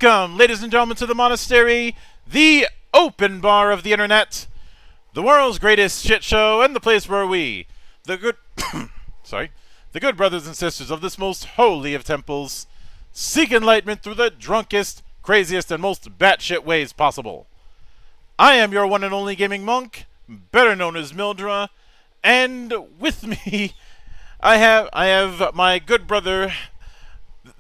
Welcome, ladies and gentlemen, to the monastery, the open bar of the internet, the world's greatest shit show, and the place where we, the good, the good brothers and sisters of this most holy of temples, seek enlightenment through the drunkest, craziest, and most batshit ways possible. I am your one and only gaming monk, better known as Mildra, and with me, I have my good brother,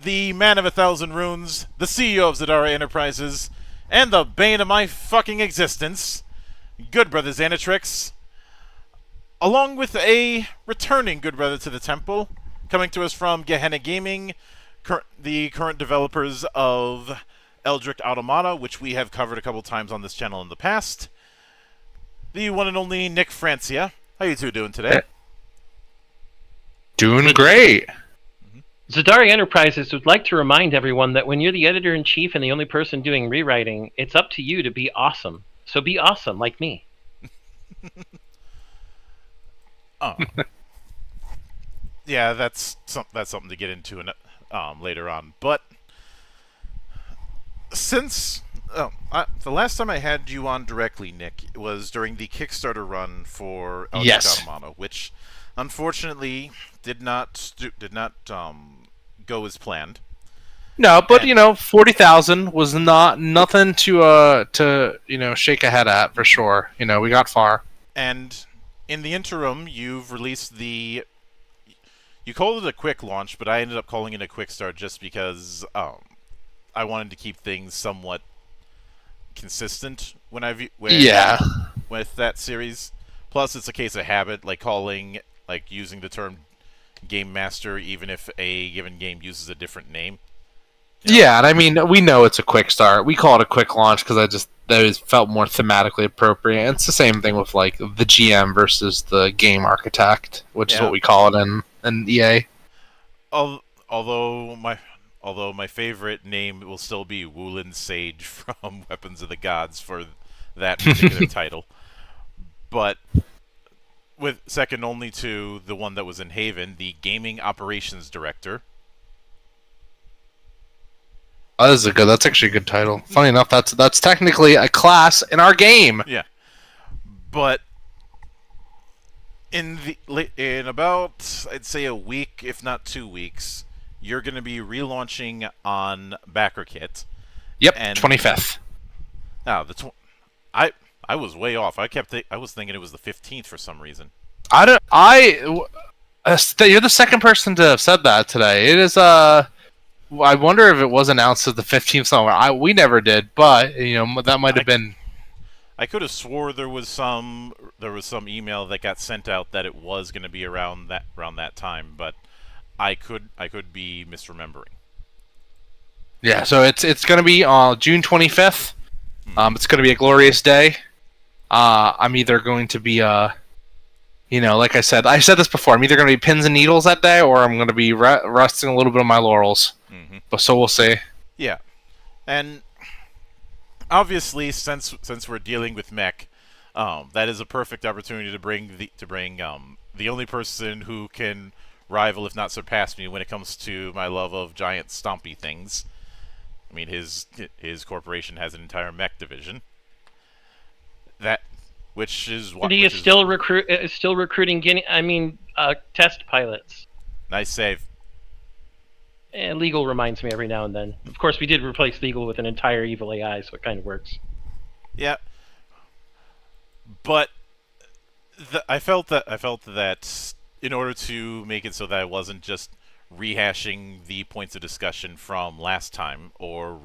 the man of 1,000 runes, the CEO of Zadara Enterprises, and the bane of my fucking existence, good brother Xanatrix, along with a returning good brother to the temple, coming to us from Gehenna Gaming, the current developers of Eldritch Automata, which we have covered a couple times on this channel in the past, the one and only Nick Francia. How you two doing today? Doing great. Zadara Enterprises would like to remind everyone that when you're the editor-in-chief and the only person doing rewriting, it's up to you to be awesome. So be awesome, like me. Oh. Yeah, that's something to get into later on. But since the last time I had you on directly, Nick, was during the Kickstarter run for Eldritch Automata, which unfortunately did not go as planned. No, but you know, 40,000 was nothing to shake a head at for sure. You know, we got far. And in the interim, you've released you called it a quick launch, but I ended up calling it a quick start just because I wanted to keep things somewhat consistent with that series. Plus, it's a case of habit, using the term Game Master, even if a given game uses a different name. Yeah, and I mean, we know it's a quick start. We call it a quick launch because that felt more thematically appropriate. And it's the same thing with like the GM versus the game architect, which is what we call it in EA. Although my favorite name will still be Wulin Sage from Weapons of the Gods for that particular title, but with second only to the one that was in Haven, the Gaming Operations Director. Oh, that's actually a good title. Funny enough, that's technically a class in our game. Yeah, but in about, I'd say, a week, if not 2 weeks, you're going to be relaunching on BackerKit. Yep, 25th. Now I was way off. I was thinking it was the 15th for some reason. You're the second person to have said that today. It is I wonder if it was announced as the 15th somewhere. We never did, but that might have been. I could have swore there was some email that got sent out that it was going to be around that time, but I could be misremembering. Yeah, so it's going to be on June 25th. It's going to be a glorious day. I'm either going to be like I said this before. I'm either going to be pins and needles that day, or I'm going to be resting a little bit of my laurels. Mm-hmm. But so we'll see. Yeah, and obviously, since we're dealing with mech, that is a perfect opportunity to bring the only person who can rival, if not surpass me, when it comes to my love of giant stompy things. I mean, his corporation has an entire mech division. Which is what. And he is still recruiting test pilots. Nice save. And Legal reminds me every now and then. Of course, we did replace Legal with an entire evil AI, so it kind of works. Yeah. But I felt that in order to make it so that I wasn't just rehashing the points of discussion from last time, or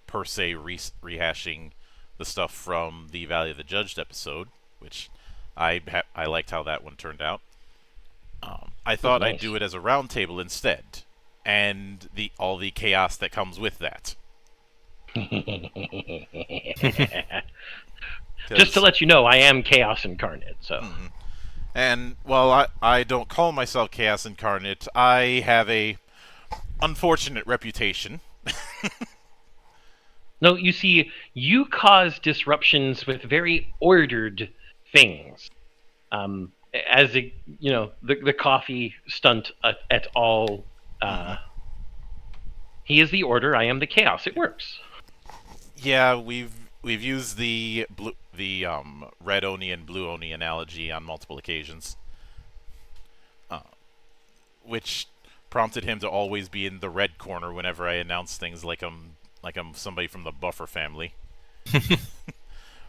per se rehashing the stuff from the Valley of the Judged episode, which I liked how that one turned out. I thought I'd do it as a roundtable instead, and all the chaos that comes with that. Just to let you know, I am Chaos Incarnate, so... Mm-hmm. And, while I don't call myself Chaos Incarnate, I have a unfortunate reputation. No, you see, you cause disruptions with very ordered things. As the coffee stunt et al. He is the order, I am the chaos. It works. Yeah, we've used the red Oni and blue Oni analogy on multiple occasions, which prompted him to always be in the red corner whenever I announce things like I'm somebody from the Buffer family.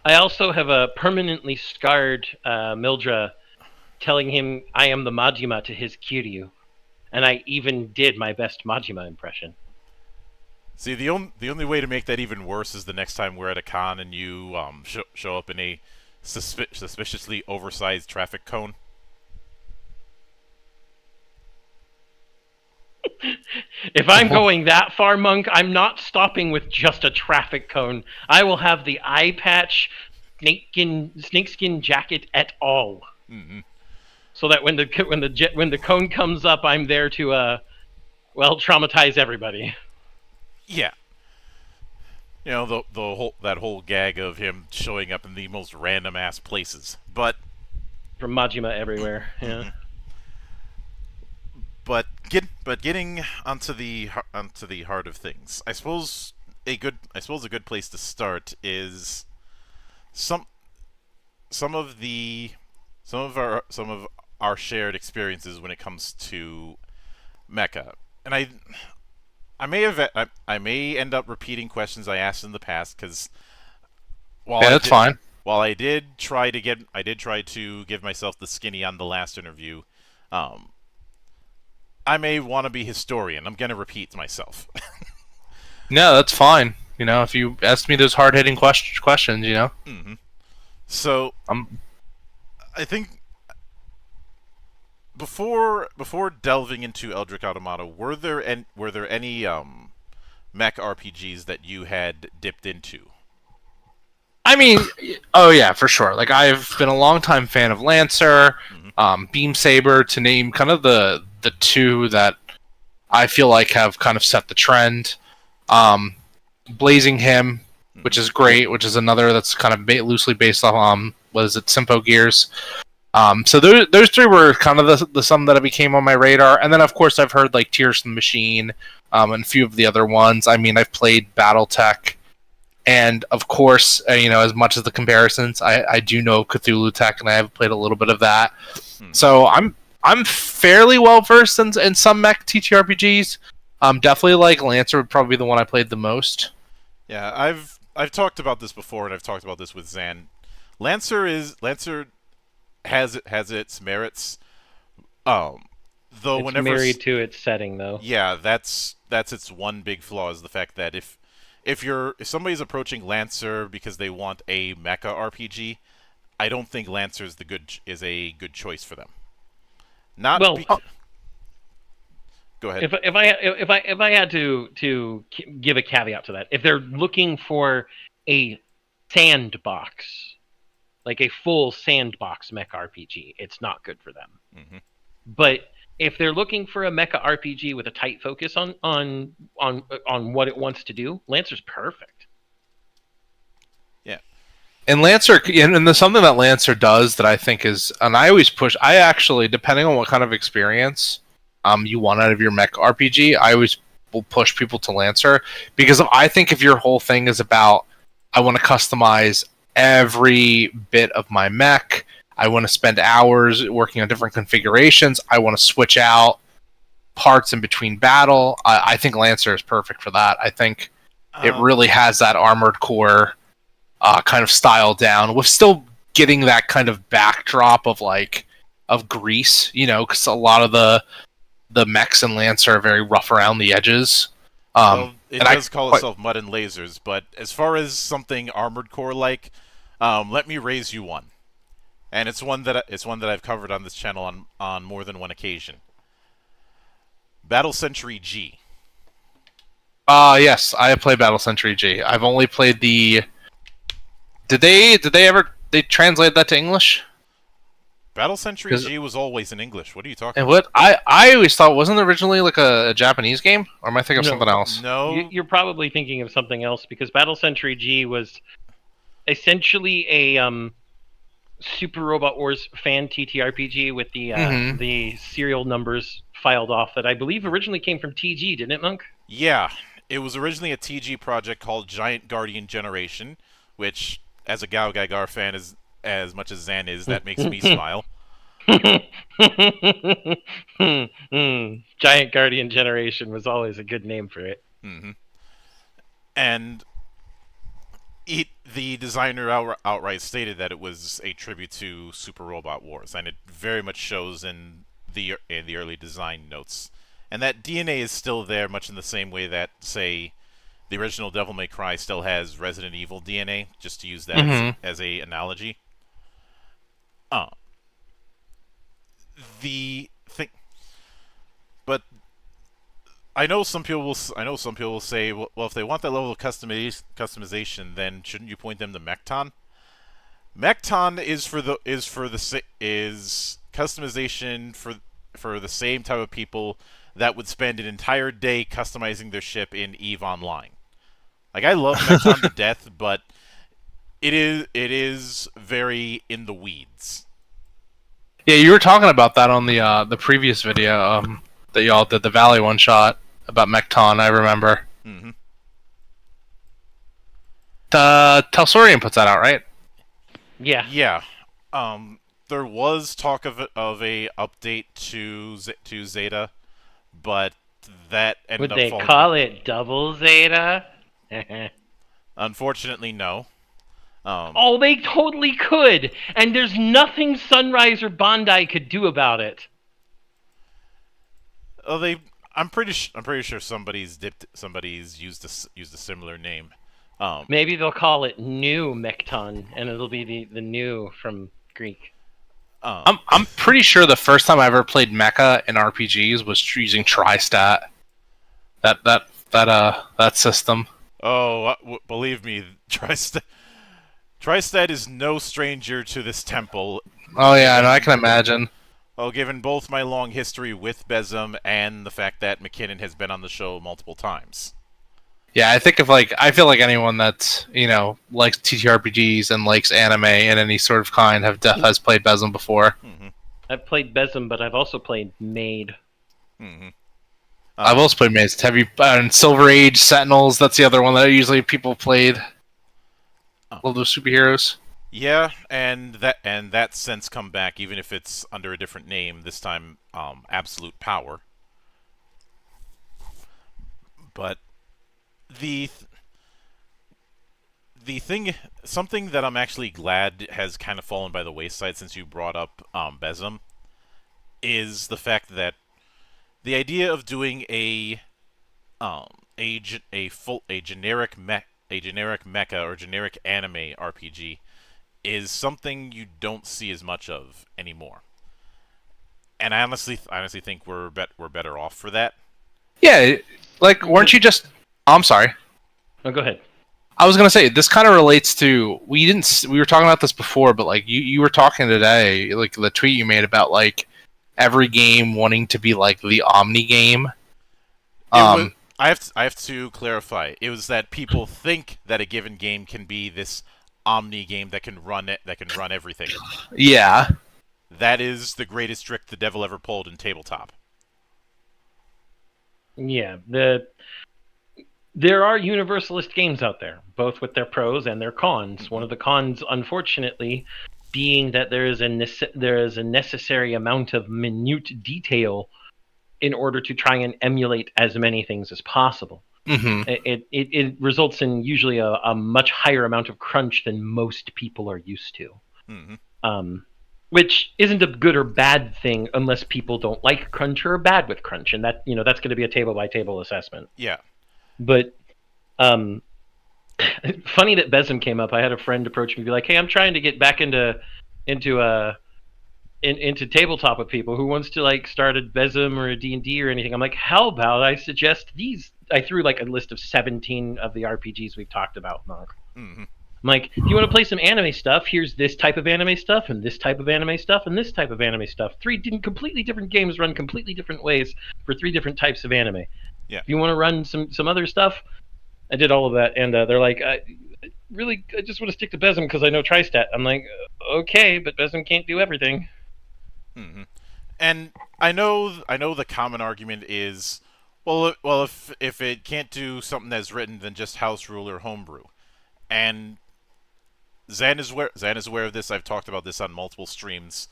I also have a permanently scarred Mildra telling him I am the Majima to his Kiryu, and I even did my best Majima impression. See, the only way to make that even worse is the next time we're at a con and you show up in a suspiciously oversized traffic cone. If I'm going that far, Monk, I'm not stopping with just a traffic cone. I will have the eye patch, snakeskin jacket et al. Mm-hmm. So that when the cone comes up, I'm there to traumatize everybody. Yeah. The whole gag of him showing up in the most random ass places, but from Majima everywhere. Yeah. Mm-hmm. But getting onto the heart of things, I suppose a good place to start is some of our shared experiences when it comes to mecha, and I may end up repeating questions I asked in the past, because that's fine. While I did try to give myself the skinny on the last interview, I may want to be historian. I'm going to repeat myself. No, that's fine. If you ask me those hard-hitting questions, Mm-hmm. So, I think before delving into Eldritch Automata, were there any mech RPGs that you had dipped into? I mean, oh yeah, for sure. Like, I've been a longtime fan of Lancer, Beam Saber, to name kind of the two that I feel like have kind of set the trend. Blazing Him, which is great, which is another that's kind of loosely based off Simpo Gears. So those three were kind of the some that became on my radar, and then of course I've heard like Tears from the Machine, and a few of the other ones. I mean, I've played BattleTech, and of course, as much as the comparisons, I do know Cthulhu Tech, and I have played a little bit of that. So I'm fairly well versed in some mech TTRPGs. Definitely like Lancer would probably be the one I played the most. Yeah, I've talked about this before, and I've talked about this with Zan. Lancer has its merits. Though It's whenever married to its setting, though. yeah, that's its one big flaw is the fact that if somebody's approaching Lancer because they want a mecha RPG, I don't think Lancer is a good choice for them. Not Well, Go ahead. If I had to give a caveat to that, if they're looking for a sandbox, like a full sandbox mech RPG, it's not good for them. Mm-hmm. But if they're looking for a mecha RPG with a tight focus on what it wants to do, Lancer's perfect. Yeah. And Lancer, and there's something that Lancer does that I think is, and I always push. I actually, depending on what kind of experience you want out of your mech RPG, I always will push people to Lancer, because I think if your whole thing is about, I want to customize every bit of my mech, I want to spend hours working on different configurations, I want to switch out parts in between battle, I think Lancer is perfect for that. I think it really has that Armored Core kind of style down, with still getting that kind of backdrop of Greece, because a lot of the mechs in Lancer are very rough around the edges. Well, it does call itself Mud and Lasers, but as far as something Armored Core like, let me raise you one, and it's one that I've covered on this channel on more than one occasion. Battle Century G. Yes, I have played Battle Century G. I've only played the. Did they ever translate that to English? Battle Century G was always in English. What are you talking and about? what I always thought, wasn't it originally like a Japanese game, or am I thinking of something else? No, you're probably thinking of something else, because Battle Century G was essentially a Super Robot Wars fan TTRPG with the serial numbers filed off that I believe originally came from TG, didn't it, Monk? Yeah, it was originally a TG project called Giant Guardian Generation, which, as a Gao Gaigar fan, is as much as Zan is, that makes me smile. Giant Guardian Generation was always a good name for it. Mm-hmm. And the designer outright stated that it was a tribute to Super Robot Wars, and it very much shows in the early design notes. And that DNA is still there, much in the same way that, say, the original Devil May Cry still has Resident Evil DNA, just to use that as a analogy. But I know some people will say, well, if they want that level of customization, then shouldn't you point them to Mechton? Mechton is customization for the same type of people that would spend an entire day customizing their ship in EVE Online. Like, I love Mechton to death, but it is very in the weeds. Yeah, you were talking about that on the previous video that y'all did, the Valley one shot about Mechton, I remember. Mm-hmm. Telsorian puts that out, right? Yeah. Yeah. There was talk of a update to Zeta, but that ended up falling. Would they call it Double Zeta? Unfortunately, no. Oh, they totally could, and there's nothing Sunrise or Bandai could do about it. Oh, I'm pretty sure somebody's used a similar name. Maybe they'll call it New Mechton, and it'll be the new from Greek. I'm pretty sure the first time I ever played mecha in RPGs was using Tristat. That system. Oh, believe me, Tristat is no stranger to this temple. Oh yeah, I can imagine. Well, given both my long history with Besem and the fact that McKinnon has been on the show multiple times. Yeah, I feel like anyone that likes TTRPGs and likes anime in any sort of kind has played Besem before. Mm-hmm. I've played Besem, but I've also played Maid. Mm-hmm. I've also played Maid. Have you Silver Age Sentinels? That's the other one that usually people played. All those superheroes. Yeah, and that's since come back, even if it's under a different name. This time, Absolute Power. But something that I'm actually glad has kind of fallen by the wayside since you brought up Besm, is the fact that the idea of doing a generic mecha or generic anime RPG is something you don't see as much of anymore. And I honestly think we're better off for that. Yeah, like weren't you just? Oh, I'm sorry. Oh, go ahead. I was gonna say this kind of relates to we were talking about this before, but like you were talking today, like the tweet you made about like every game wanting to be like the Omni game. I have to clarify. It was that people think that a given game can be this Omni game that can run everything. Yeah. That is the greatest trick the devil ever pulled in tabletop. Yeah, there are universalist games out there, both with their pros and their cons. One of the cons, unfortunately, being that there is a necessary amount of minute detail in order to try and emulate as many things as possible. Mm-hmm. It results in usually a much higher amount of crunch than most people are used to. Mm-hmm. Which isn't a good or bad thing unless people don't like crunch or are bad with crunch, and that's going to be a table by table assessment. Yeah. But funny that Besm came up. I had a friend approach me and be like, "Hey, I'm trying to get back into tabletop with people. Who wants to like start a Besm or a D&D or anything?" I'm like, "How about I suggest these?" I threw like a list of 17 of the RPGs we've talked about, Mark. Mm-hmm. I'm like, if you want to play some anime stuff, here's this type of anime stuff, and this type of anime stuff, and this type of anime stuff. 3 completely different games run completely different ways for 3 different types of anime. Yeah. If you want to run some other stuff, I did all of that, and they're like, I just want to stick to Besm because I know Tristat. I'm like, okay, but Besm can't do everything. Mm-hmm. And I know the common argument is, well, if it can't do something that's written, then just house rule or homebrew. And Zan is aware of this. I've talked about this on multiple streams.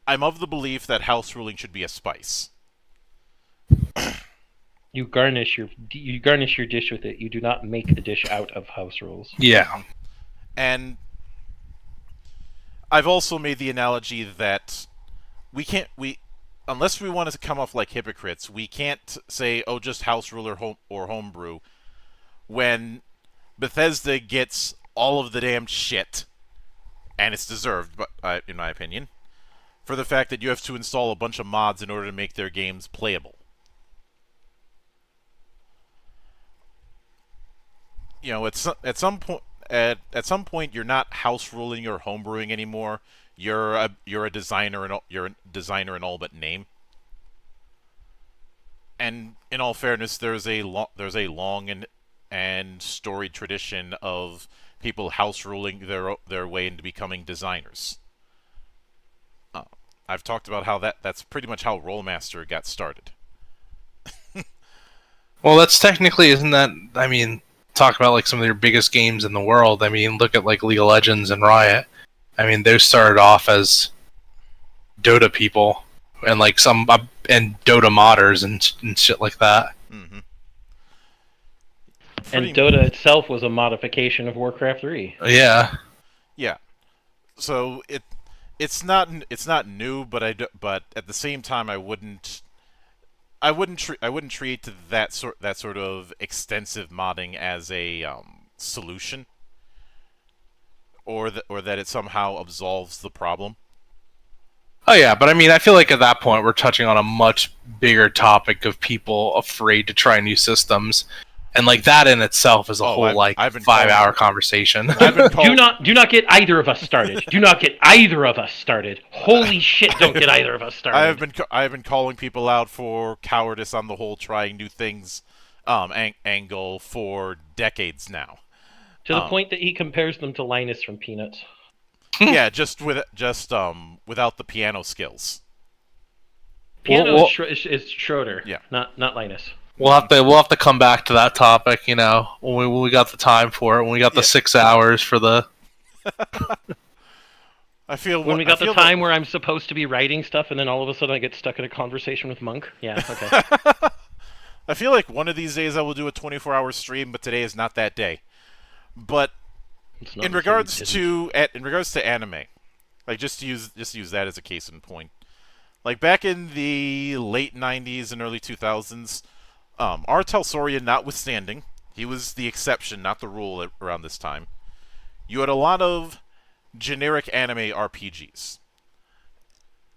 I'm of the belief that house ruling should be a spice. You garnish your dish with it. You do not make the dish out of house rules. Yeah. And I've also made the analogy that unless we want to come off like hypocrites, we can't say, oh, just house rule or homebrew, when Bethesda gets all of the damn shit, and it's deserved, but in my opinion, for the fact that you have to install a bunch of mods in order to make their games playable. You know, at some point, you're not house ruling or homebrewing anymore. You're a designer in all but name. And in all fairness, there's a long and storied tradition of people house ruling their way into becoming designers. I've talked about how that's pretty much how Rollmaster got started. Well, that's technically, isn't that? I mean, talk about like some of your biggest games in the world. I mean, look at like League of Legends and Riot. I mean, those started off as Dota people and like and Dota modders and shit like that. Mm-hmm. And Dota itself was a modification of Warcraft 3. Yeah. Yeah. So it's not new, but at the same time I wouldn't treat that sort of extensive modding as a solution, or that it somehow absolves the problem. Oh yeah, but I mean, I feel like at that point we're touching on a much bigger topic of people afraid to try new systems, and like that in itself is a whole 5-hour conversation. Do not get either of us started. Do not get either of us started. Holy shit! Don't get either of us started. I have been calling people out for cowardice on the whole trying new things angle for decades now. To the point that he compares them to Linus from Peanuts. Yeah, just without the piano skills. Piano is Schroeder. Yeah, not Linus. We'll have to come back to that topic, you know, when we got the time for it, when we got the 6 hours for the. When we got the time where I'm supposed to be writing stuff, and then all of a sudden I get stuck in a conversation with Monk. Yeah, okay. I feel like one of these days I will do a 24-hour stream, but today is not that day. But It's not in to say he regards didn't. to anime, like just to use that as a case in point. Like back in the late '90s and early 2000s, Artel Soria notwithstanding, he was the exception, not the rule around this time. You had a lot of generic anime RPGs.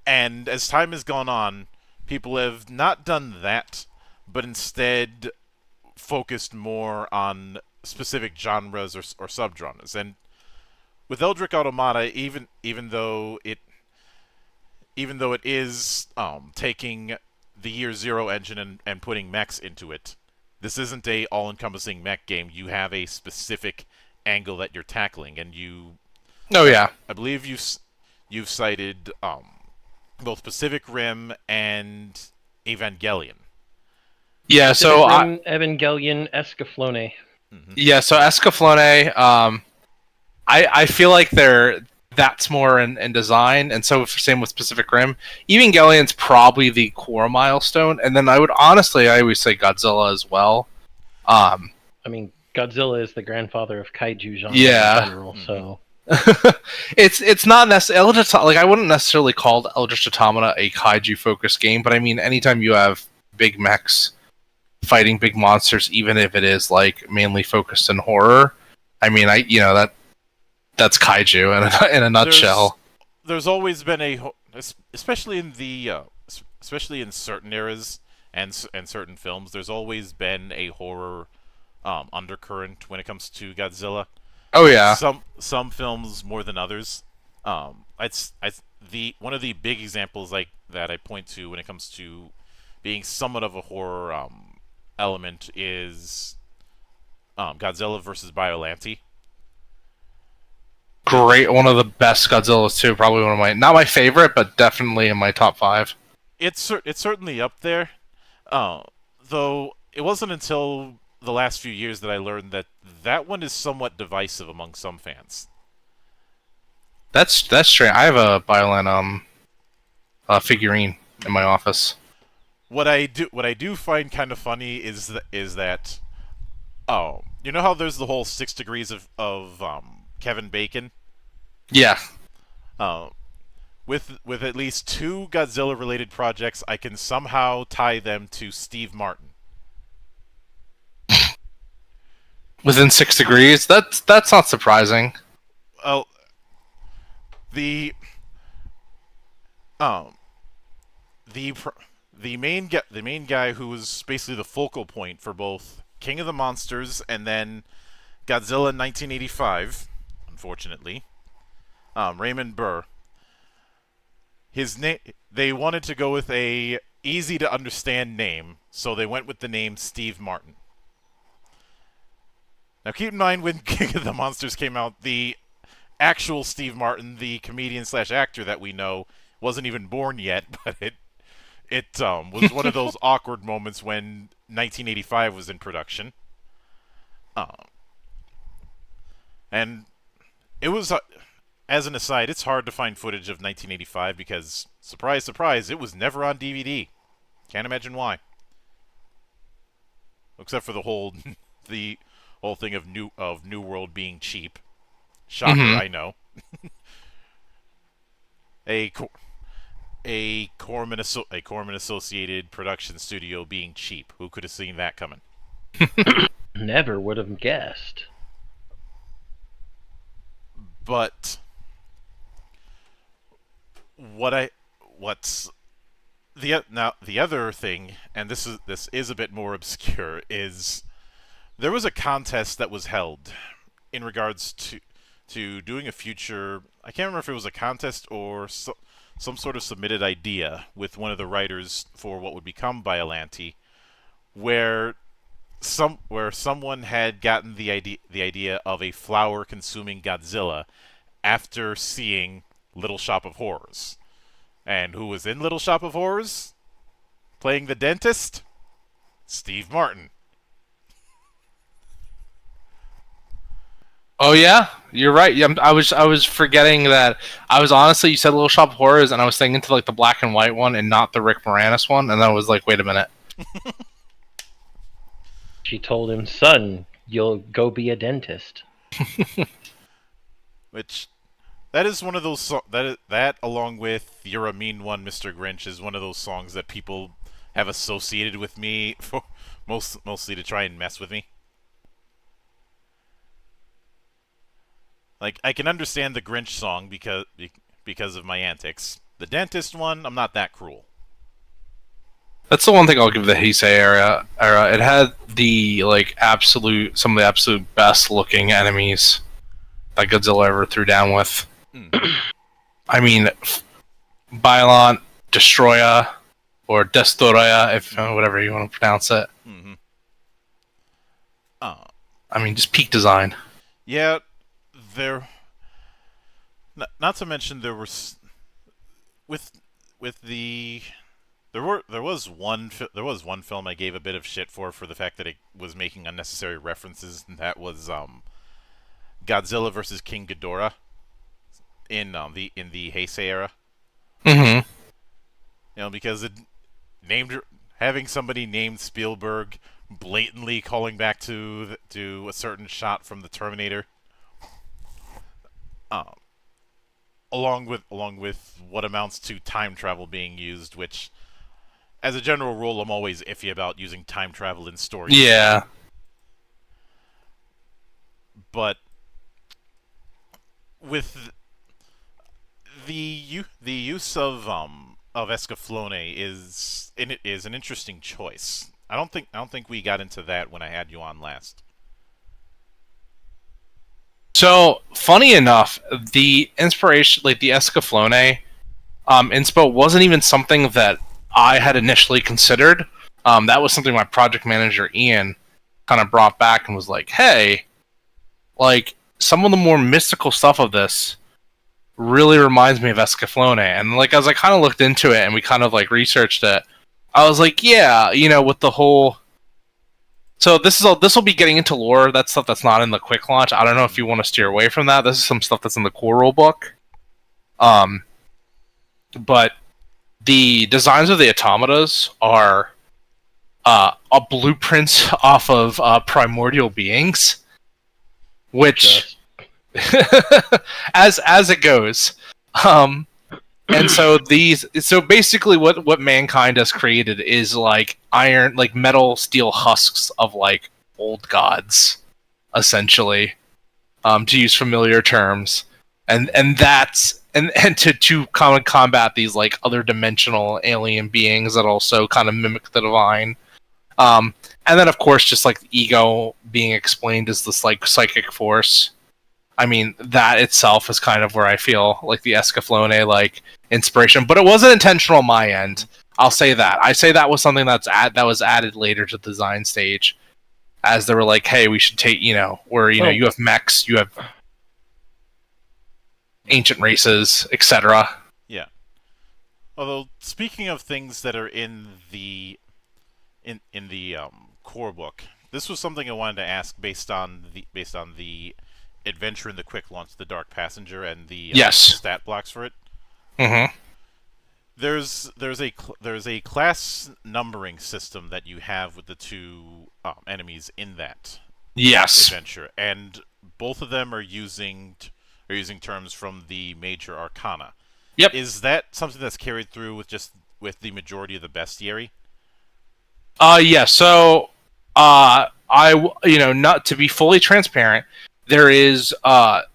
And as time has gone on, people have not done that, but instead focused more on specific genres or subgenres. And with Eldritch Automata, even though it is taking the Year Zero engine and putting mechs into it, this isn't a all-encompassing mech game. You have a specific angle that you're tackling, and Oh yeah. I believe you've cited both Pacific Rim and Evangelion. Yeah, Pacific Rim, Evangelion, Escaflowne. Yeah, so Escaflowne, I feel like that's more in design, and so same with Pacific Rim. Evangelion's probably the core milestone, and then I always say Godzilla as well. I mean, Godzilla is the grandfather of kaiju genre Yeah. in general, so it's not necessarily like I wouldn't necessarily call Eldritch Automata a kaiju focused game, but I mean anytime you have big mechs fighting big monsters, even if it is like mainly focused in horror, I mean that's kaiju in a nutshell. There's always been especially in certain eras and certain films. There's always been a horror undercurrent when it comes to Godzilla. Oh yeah. Some films more than others. One of the big examples like that I point to when it comes to being somewhat of a horror element is Godzilla versus Biollante. Great, one of the best Godzillas too. Probably one of not my favorite, but definitely in my top 5. It's certainly up there. Though it wasn't until the last few years that I learned that one is somewhat divisive among some fans. That's strange. I have a Biollante figurine in my office. What I do find kind of funny is that you know how there's the whole 6 degrees of Kevin Bacon? Yeah. With at least 2 Godzilla related projects, I can somehow tie them to Steve Martin. Within 6 degrees? That's not surprising. Well, the main guy who was basically the focal point for both King of the Monsters and then Godzilla in 1985, unfortunately, Raymond Burr. They wanted to go with a easy to understand name, so they went with the name Steve Martin. Now keep in mind when King of the Monsters came out, the actual Steve Martin, the comedian / actor that we know, wasn't even born yet, but it was one of those awkward moments when 1985 was in production. And it was, as an aside, it's hard to find footage of 1985 because, surprise, surprise, it was never on DVD. Can't imagine why. Except for the whole thing of New World being cheap. Shocker, I know. a Corman Associated production studio being cheap. Who could have seen that coming? Never would have guessed. But what's the other thing, and this is a bit more obscure, is there was a contest that was held in regards to doing a future. I can't remember if it was a contest or some sort of submitted idea with one of the writers for what would become Biollante, where someone had gotten the idea of a flower-consuming Godzilla after seeing Little Shop of Horrors. And who was in Little Shop of Horrors? Playing the dentist? Steve Martin. Oh yeah, you're right. Yeah, I was forgetting that. I was honestly, you said Little Shop of Horrors, and I was thinking to like the black and white one and not the Rick Moranis one, and then I was like, wait a minute. She told him, "Son, you'll go be a dentist." Which that is one of those that along with "You're a Mean One, Mr. Grinch" is one of those songs that people have associated with me for mostly to try and mess with me. Like I can understand the Grinch song because of my antics. The dentist one, I'm not that cruel. That's the one thing I'll give the Heisei era. It had the some of the absolute best looking enemies that Godzilla ever threw down with. I mean, Bylon, Destroya, or Destoroya, if whatever you want to pronounce it. Mm-hmm. I mean, just peak design. Yeah, there. Not to mention there were with the there was one film I gave a bit of shit for the fact that it was making unnecessary references, and that was Godzilla versus King Ghidorah in the Heisei era. Mm-hmm. You know, because it named having somebody named Spielberg blatantly calling back to a certain shot from the Terminator. Along with what amounts to time travel being used, which, as a general rule, I'm always iffy about using time travel in stories. Yeah. But with the use of Escaflowne is an interesting choice. I don't think we got into that when I had you on last. So, funny enough, the inspiration, like the Escaflowne inspo, wasn't even something that I had initially considered. That was something my project manager, Ian, kind of brought back and was like, hey, like, some of the more mystical stuff of this really reminds me of Escaflowne. And, like, as I kind of looked into it and we kind of, like, researched it, I was like, yeah, you know, with the whole... So this will be getting into lore. That's stuff that's not in the quick launch. I don't know if you want to steer away from that. This is some stuff that's in the core rule book. But the designs of the automatas are a blueprints off of primordial beings, which as it goes. And so basically what mankind has created is like iron, like metal steel husks of like old gods, essentially, to use familiar terms. And that's to kind of combat these like other dimensional alien beings that also kind of mimic the divine. And then of course just like the ego being explained as this like psychic force. I mean, that itself is kind of where I feel like the Escaflowne like inspiration, but it wasn't intentional on my end. I'll say that. I say that was something that was added later to the design stage, as they were like, hey, we should take, you know, where you know you have mechs, you have ancient races, etc. Yeah. Although speaking of things that are in the core book, this was something I wanted to ask based on the adventure in the quick launch, the Dark Passenger, and the stat blocks for it. Mm-hmm. There's a class numbering system that you have with the two enemies in that adventure, and both of them are using terms from the major arcana. Yep. Is that something that's carried through with the majority of the bestiary? Yeah. So, not to be fully transparent, there is the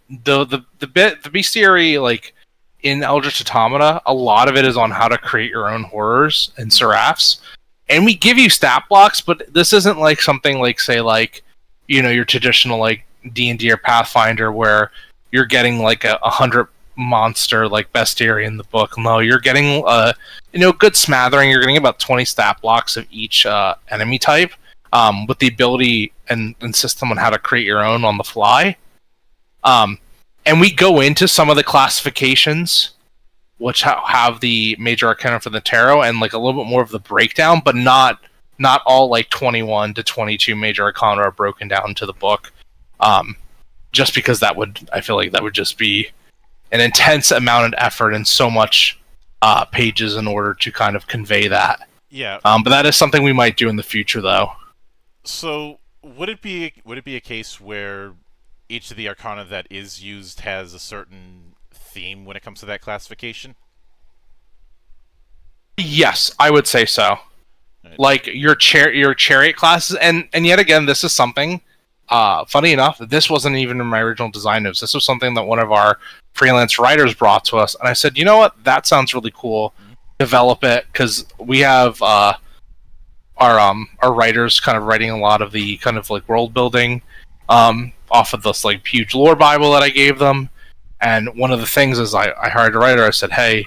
bestiary like in Eldritch Automata. A lot of it is on how to create your own horrors and seraphs, and we give you stat blocks, but this isn't like something like say like your traditional like D&D or Pathfinder where you're getting like 100 monster like bestiary in the book. No, you're getting good smattering. You're getting about 20 stat blocks of each enemy type, with the ability and system on how to create your own on the fly. And we go into some of the classifications, which have the major arcana for the tarot, and like a little bit more of the breakdown, but not all like 21 to 22 major arcana are broken down into the book. Just because I feel like that would just be an intense amount of effort and so much pages in order to kind of convey that. Yeah. But that is something we might do in the future, though. So would it be a case where each of the arcana that is used has a certain theme when it comes to that classification? Yes, I would say so. Right. Like your chariot classes, and yet again, this is something. Funny enough, this wasn't even in my original design notes. This was something that one of our freelance writers brought to us, and I said, you know what, that sounds really cool. Develop it, because we have our writers kind of writing a lot of the kind of like world building off of this like huge lore Bible that I gave them. And one of the things is I hired a writer. I said, hey,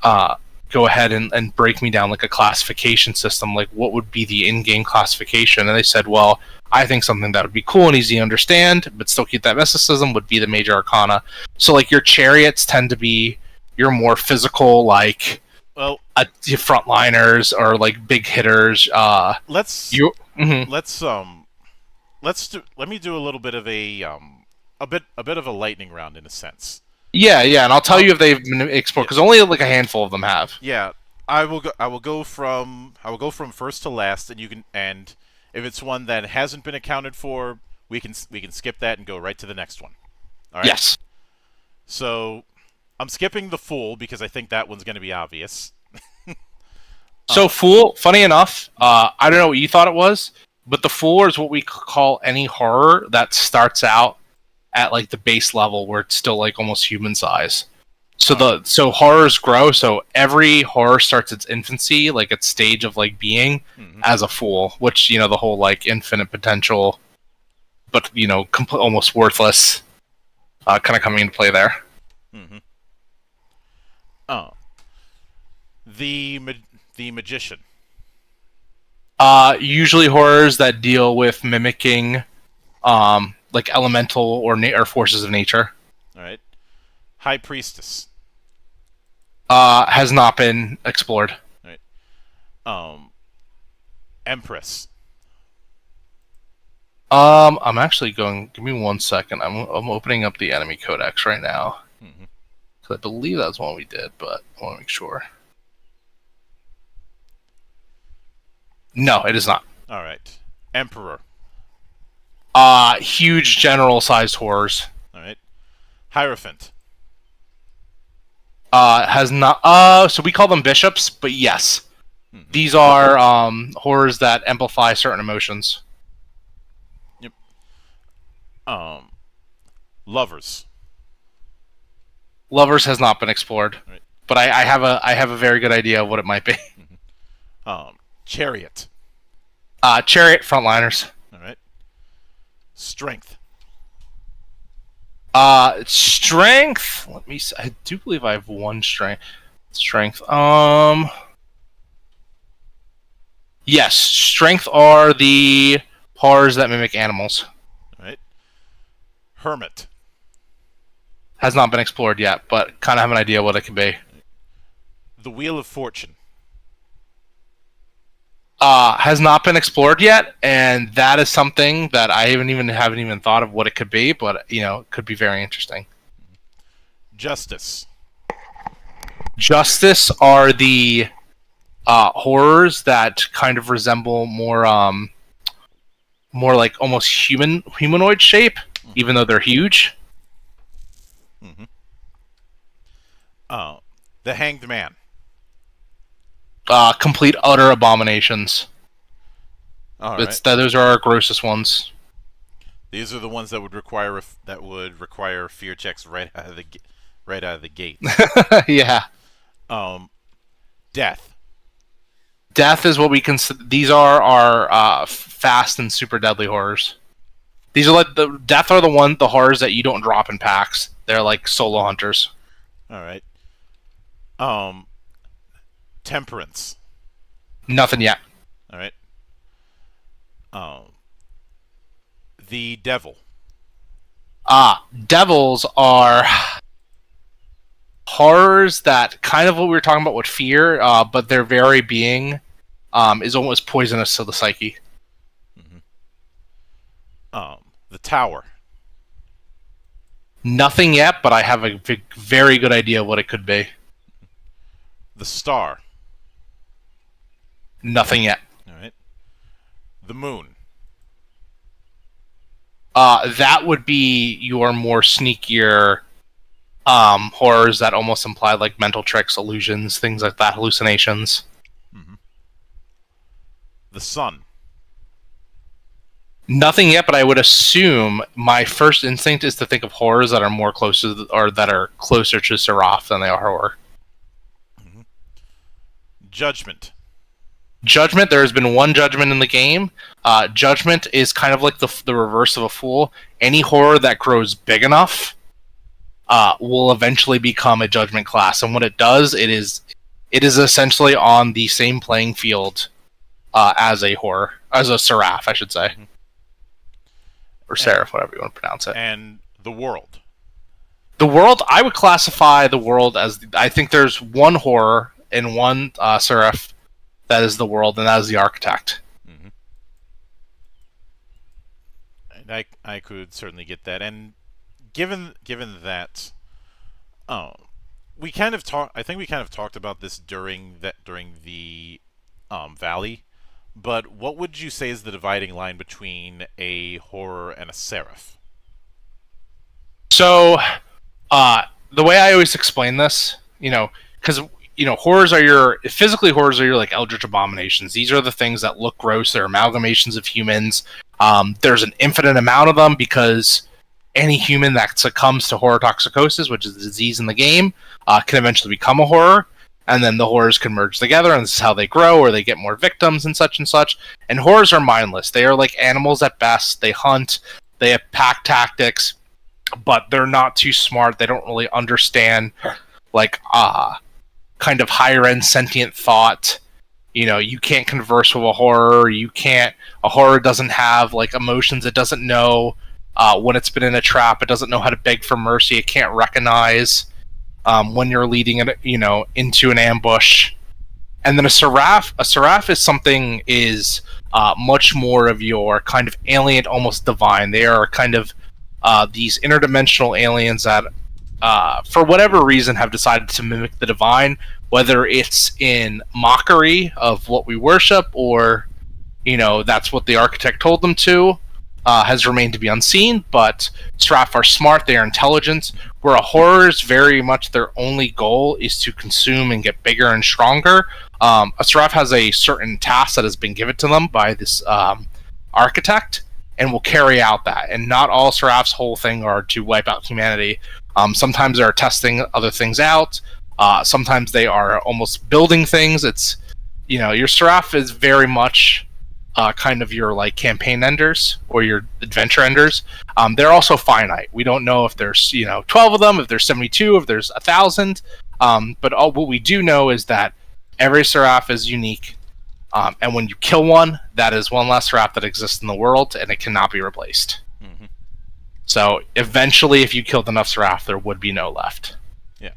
go ahead and break me down like a classification system. Like, what would be the in-game classification? And they said, well, I think something that would be cool and easy to understand, but still keep that mysticism, would be the major arcana. So, like, your chariots tend to be your more physical, like, Well, frontliners or like big hitters. let's Mhm. let me do a little bit of a bit of a lightning round in a sense. Yeah, and I'll tell you if they've been explored, because only like a handful of them have. Yeah, I will go from first to last, and you can, and if it's one that hasn't been accounted for, we can skip that and go right to the next one. All right. Yes. So I'm skipping the Fool because I think that one's going to be obvious. So Fool, funny enough, I don't know what you thought it was, but the Fool is what we call any horror that starts out at like the base level where it's still like almost human size. So horrors grow. So every horror starts its infancy, like its stage of like being, as a Fool, which the whole like infinite potential, but almost worthless, kind of coming into play there. Mm-hmm. Oh, the magician. Usually horrors that deal with mimicking, like elemental or forces of nature. All right. High priestess. Has not been explored. All right. Empress. I'm actually going. Give me 1 second. I'm opening up the enemy codex right now. Mm-hmm. I believe that's one we did, but I want to make sure. No, it is not. All right. Emperor. Huge general-sized horrors. All right. Hierophant. Has not. So we call them bishops, but yes, these are horrors that amplify certain emotions. Yep. Lovers. Lovers has not been explored, Right. but I have a very good idea of what it might be. Chariot. Chariot frontliners. All right. Strength. Strength. Let me see. I do believe I have one strength. Yes, strength are the horrors that mimic animals. All right. Hermit. Has not been explored yet, but kind of have an idea what it could be. The Wheel of Fortune. Has not been explored yet, and that is something that I haven't even thought of what it could be, but it could be very interesting. Justice. Justice are the horrors that kind of resemble more like almost humanoid shape, even though they're huge. Mm-hmm. The Hanged Man. Complete utter abominations. All right. Those are our grossest ones. These are the ones that would require fear checks right out of the gate. Yeah. Death. Death is what we consider. These are our fast and super deadly horrors. These are like the death are the horrors that you don't drop in packs. They're like solo hunters. All right. Temperance. Nothing yet. All right. The Devil. Devils are horrors that kind of what we were talking about with fear, but their very being is almost poisonous to the psyche. The Tower. Nothing yet, but I have a very good idea what it could be. The Star. Nothing yet. All right. The Moon. That would be your more sneakier horrors that almost imply like mental tricks, illusions, things like that, hallucinations. Mm-hmm. The sun. Nothing yet, but I would assume my first instinct is to think of horrors that are more closer or that are closer to Seraph than they are horror. Mm-hmm. Judgment. Judgment. There has been one judgment in the game. Judgment is kind of like the reverse of a fool. Any horror that grows big enough will eventually become a judgment class, and what it does, it is essentially on the same playing field as a horror, as a Seraph, I should say. Mm-hmm. Or Seraph, whatever you want to pronounce it. And the world. The world, I would classify the world as... I think there's one horror and one Seraph that is the world, and that is the architect. Mm-hmm. And I could certainly get that. And given that... we kind of talked... I think we kind of talked about this during the Valley. But what would you say is the dividing line between a horror and a seraph? So, the way I always explain this, because, horrors are your like Eldritch abominations. These are the things that look gross. They're amalgamations of humans. There's an infinite amount of them because any human that succumbs to horror toxicosis, which is a disease in the game, can eventually become a horror. And then the horrors can merge together, and this is how they grow, or they get more victims and such and such. And horrors are mindless. They are like animals at best. They hunt. They have pack tactics, but they're not too smart. They don't really understand, like, kind of higher-end sentient thought. You can't converse with a horror. A horror doesn't have, like, emotions. It doesn't know when it's been in a trap. It doesn't know how to beg for mercy. It can't recognize when you're leading it, into an ambush. And then a seraph is much more of your kind of alien, almost divine. They are kind of these interdimensional aliens that, for whatever reason, have decided to mimic the divine, whether it's in mockery of what we worship or, that's what the architect told them to. Has remained to be unseen, but Seraph are smart, they are intelligent, where a horror's very much their only goal is to consume and get bigger and stronger. A Seraph has a certain task that has been given to them by this architect, and will carry out that. And not all Seraph's whole thing are to wipe out humanity. Sometimes they're testing other things out, sometimes they are almost building things. It's, your Seraph is very much... kind of your like campaign enders or your adventure enders. They're also finite. We don't know if there's 12 of them, if there's 72, if there's 1,000. But what we do know is that every Seraph is unique, and when you kill one, that is one less Seraph that exists in the world, and it cannot be replaced. Mm-hmm. So eventually, if you killed enough Seraph, there would be no left. Yeah,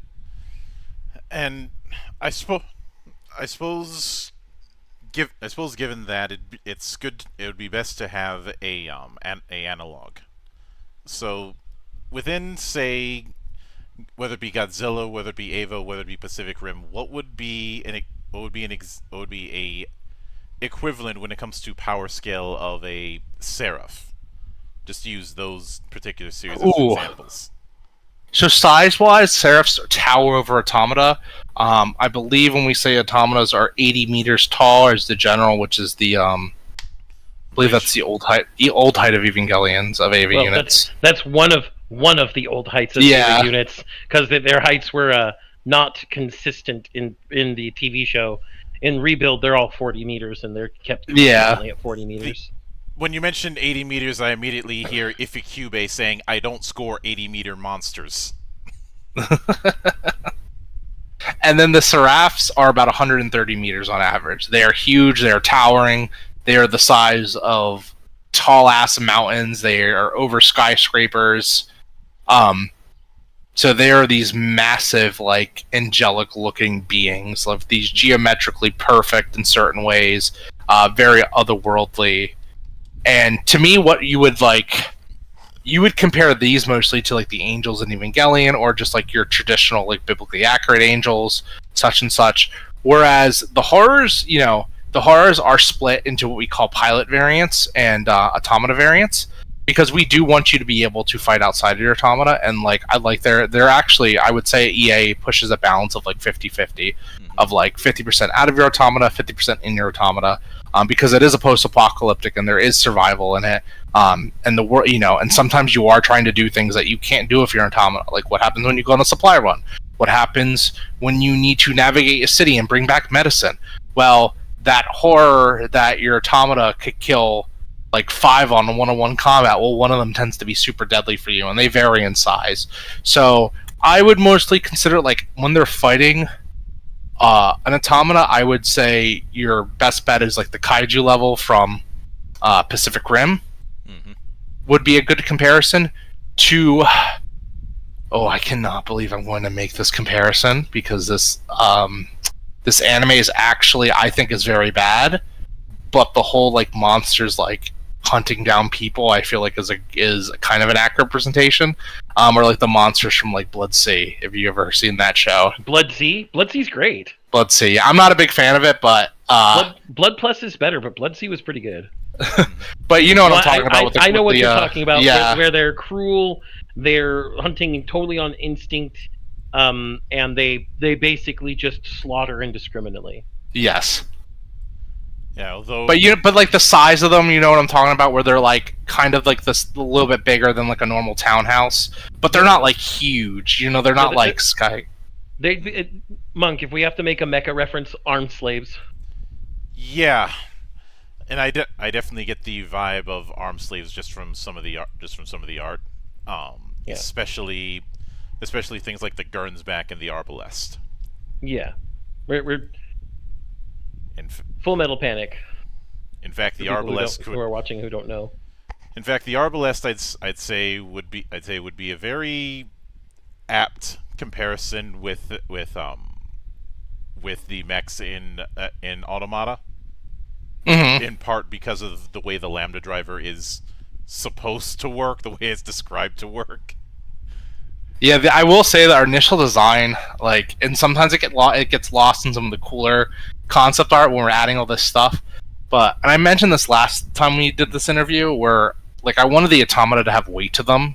and I suppose. Given that it's good, it would be best to have a analog. So, within, say, whether it be Godzilla, whether it be Ava, whether it be Pacific Rim, what would be a equivalent when it comes to power scale of a Seraph? Just to use those particular series as examples. So size-wise, Seraphs tower over Automata. I believe when we say Automatas are 80 meters tall, is the general, which is the I believe that's the old height of Evangelions of AV units. That's one of the old heights of AV units, because their heights were not consistent in the TV show. In Rebuild, they're all 40 meters, and they're kept only at 40 meters. When you mentioned 80 meters, I immediately hear Ifukube saying, "I don't score 80-meter monsters." And then the Seraphs are about 130 meters on average. They are huge, they are towering, they are the size of tall-ass mountains, they are over skyscrapers. So they are these massive, like, angelic-looking beings, of these geometrically perfect in certain ways, very otherworldly. And to me, what you would compare these mostly to like the angels in Evangelion, or just like your traditional like biblically accurate angels, such and such. Whereas the horrors, are split into what we call pilot variants and automata variants. because we do want you to be able to fight outside of your automata, and like I like they're actually, I would say EA pushes a balance of like 50-50, of like 50% out of your automata, 50% in your automata, because it is a post-apocalyptic and there is survival in it, and the world, and sometimes you are trying to do things that you can't do if you're an automata. Like what happens when you go on a supply run? What happens when you need to navigate a city and bring back medicine? Well, that horror that your automata could kill like 5 on a one-on-one combat, well, one of them tends to be super deadly for you, and they vary in size. So I would mostly consider, like, when they're fighting an automata, I would say your best bet is like the kaiju level from Pacific Rim would be a good comparison to... Oh, I cannot believe I'm going to make this comparison, because this anime is actually, I think, is very bad, but the whole like monsters like hunting down people, I feel like is a kind of an accurate representation, or like the monsters from like Blood Sea. Have you ever seen that show? Blood Sea? Blood Sea's great. Blood Sea. I'm not a big fan of it, but Blood Plus is better, but Blood Sea was pretty good. But you know what I'm talking about. I know what you're talking about. Yeah. Where they're cruel, they're hunting totally on instinct, and they basically just slaughter indiscriminately. Yes. Yeah, although... But like the size of them, you know what I'm talking about, where they're like kind of like this a little bit bigger than like a normal townhouse, but they're not like huge. They're not like Sky. Monk, if we have to make a mecha reference, armed slaves. Yeah, and I definitely get the vibe of armed slaves just from some of the art, Yeah. especially things like the Gernsback and the Arbalest. Yeah, we're In Full Metal Panic. In fact, the For people Arbalest who are watching who don't know. In fact, the Arbalest I'd say would be a very apt comparison with the mechs in Automata. Mm-hmm. In part because of the way the Lambda driver is supposed to work, the way it's described to work. Yeah, I will say that our initial design, like, and sometimes it gets lost in some of the cooler concept art when we're adding all this stuff. And I mentioned this last time we did this interview, where like I wanted the automata to have weight to them,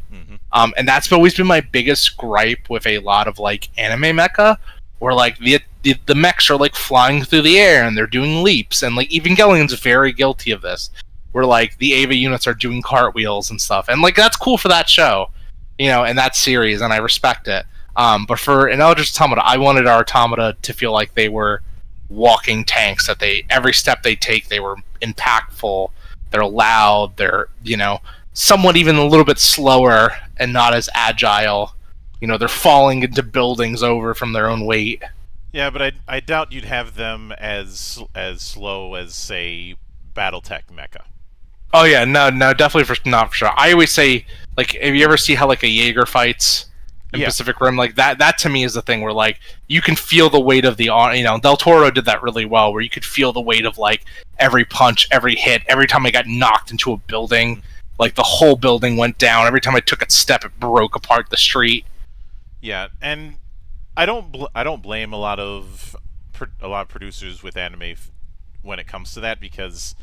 and that's always been my biggest gripe with a lot of like anime mecha, where like the mechs are like flying through the air and they're doing leaps, and like Evangelion's very guilty of this, where like the Ava units are doing cartwheels and stuff, and like that's cool for that show, and that series, and I respect it. But for an Eldritch Automata, I wanted our automata to feel like they were walking tanks, that every step they take, they were impactful, they're loud, they're, somewhat even a little bit slower and not as agile. They're falling into buildings over from their own weight. Yeah, but I doubt you'd have them as slow as, say, BattleTech mecha. Oh yeah, no, definitely not for sure. I always say, like, if you ever see how like a Jaeger fights in Pacific Rim, like that to me is the thing where like you can feel the weight of the Del Toro did that really well, where you could feel the weight of like every punch, every hit, every time I got knocked into a building, like the whole building went down. Every time I took a step, it broke apart the street. Yeah, and I don't blame a lot of producers with anime when it comes to that, because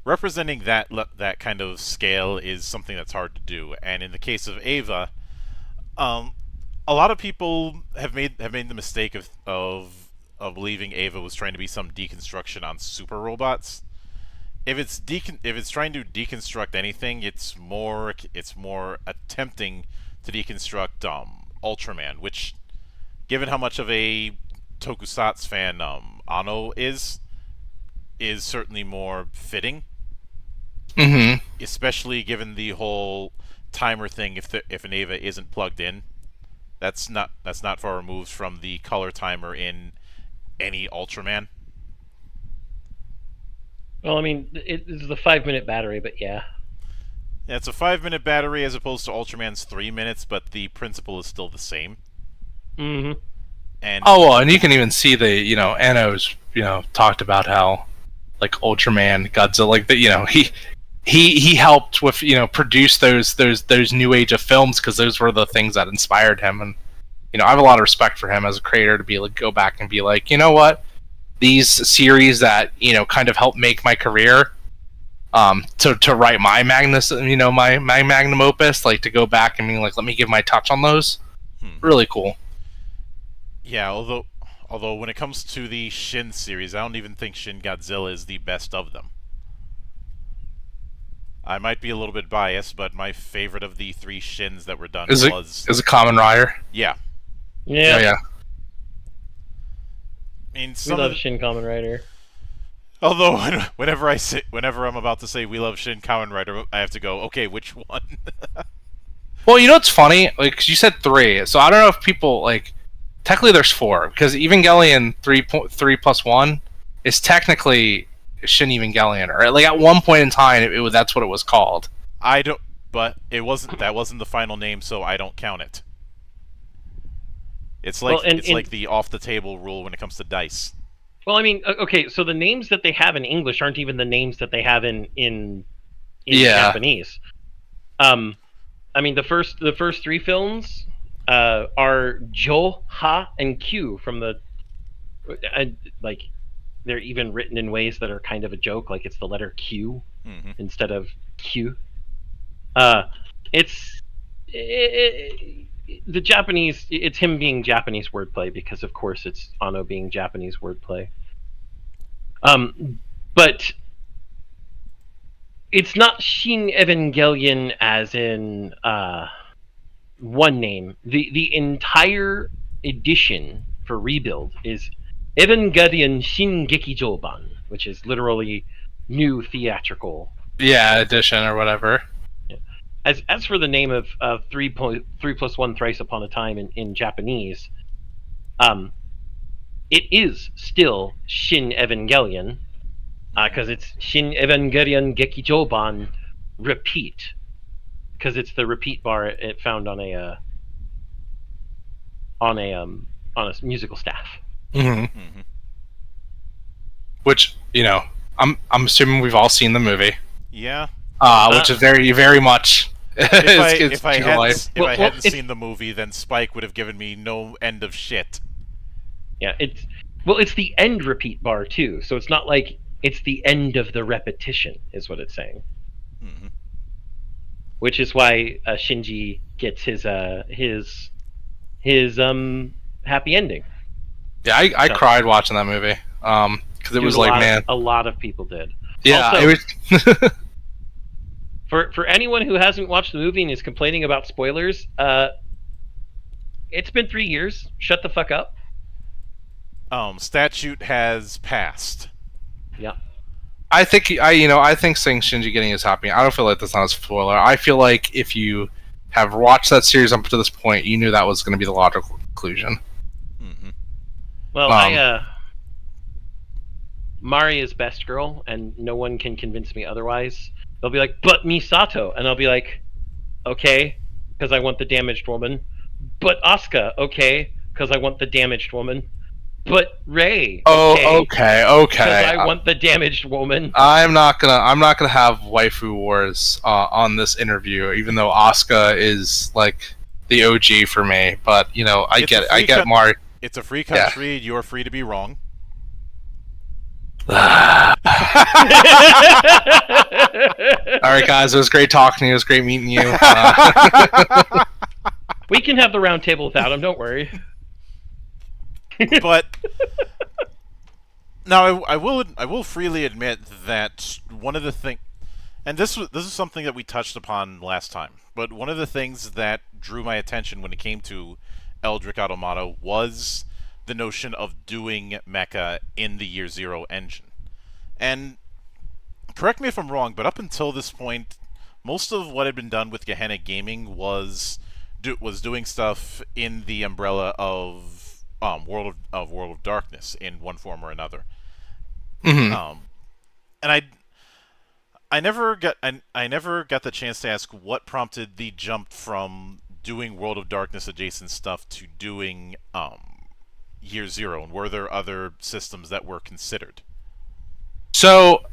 representing that kind of scale is something that's hard to do. And in the case of Ava, a lot of people have made the mistake of believing Ava was trying to be some deconstruction on super robots. If it's trying to deconstruct anything, it's more attempting to deconstruct Ultraman, which, given how much of a Tokusatsu fan Ano is certainly more fitting. Mm-hmm. Especially given the whole timer thing. If an Ava isn't plugged in, that's not far removed from the color timer in any Ultraman. Well, I mean, it is the 5-minute battery, but yeah. Yeah, it's a 5-minute battery as opposed to Ultraman's 3 minutes, but the principle is still the same. Mm-hmm. And you can even see the Ano's talked about how like Ultraman, Godzilla, like he helped with produce those new age of films, because those were the things that inspired him. And I have a lot of respect for him as a creator, to be able to go back and be like, you know what, these series that kind of helped make my career, to write my Magnus, my magnum opus, like to go back and be like, let me give my touch on those. Really cool. Yeah, although when it comes to the Shin series, I don't even think Shin Godzilla is the best of them. I might be a little bit biased, but my favorite of the 3 Shins that were done is was... Is it Kamen Rider? Yeah. Yeah. I mean, We love Shin Kamen Rider. Although, whenever I'm about to say we love Shin Kamen Rider, I have to go, okay, which one? Well, it's funny, like, 'cause you said 3, so I don't know if people, like, technically there's 4, because Evangelion 3 plus 1 is technically Shin Evangelion, or like at one point in time, that's what it was called. But that wasn't the final name, so I don't count it. It's like like the off the table rule when it comes to dice. Well, I mean, okay, so the names that they have in English aren't even the names that they have in Japanese. I mean, the first 3 films are Jo, Ha, and Q from the like. They're even written in ways that are kind of a joke, like it's the letter Q instead of Q. The Japanese. It's him being Japanese wordplay because, of course, it's Anno being Japanese wordplay. But it's not Shin Evangelion as in one name. The entire edition for Rebuild is Evangelion Shin Gekijoban, which is literally new theatrical. Yeah, edition or whatever. Yeah. As for the name of 3 plus 1 Thrice Upon a Time in Japanese, it is still Shin Evangelion, because it's Shin Evangelion Gekijoban repeat, because it's the repeat bar it found on a musical staff. Which, I'm assuming we've all seen the movie. Yeah. Which is very, very much. If I hadn't seen the movie, then Spike would have given me no end of shit. Yeah, it's the end repeat bar too, so it's not like it's the end of the repetition, is what it's saying. Which is why Shinji gets his happy ending. Yeah, I cried watching that movie. Because it was like, man, a lot of people did. Yeah, also, it was. for anyone who hasn't watched the movie and is complaining about spoilers, it's been 3 years. Shut the fuck up. Statute has passed. Yeah. I think saying Shinji getting his happy, I don't feel like that's not a spoiler. I feel like if you have watched that series up to this point, you knew that was going to be the logical conclusion. Well, Mari is best girl, and no one can convince me otherwise. They'll be like, but Misato, and I'll be like, okay, because I want the damaged woman. But Asuka, okay, because I want the damaged woman. But Rei, okay, because I want the damaged woman. I'm not gonna have waifu wars on this interview, even though Asuka is like the OG for me. But I get Mari. It's a free country. Yeah. You're free to be wrong. All right, guys. It was great talking to you. It was great meeting you. We can have the round table without him. Don't worry. But now I will freely admit that one of the things, and this is something that we touched upon last time, but one of the things that drew my attention when it came to Eldritch Automata was the notion of doing mecha in the Year Zero engine. And correct me if I'm wrong, but up until this point, most of what had been done with Gehenna Gaming was doing stuff in the umbrella of World of Darkness in one form or another. And I never got the chance to ask what prompted the jump from doing World of Darkness adjacent stuff to doing Year Zero, and were there other systems that were considered? So,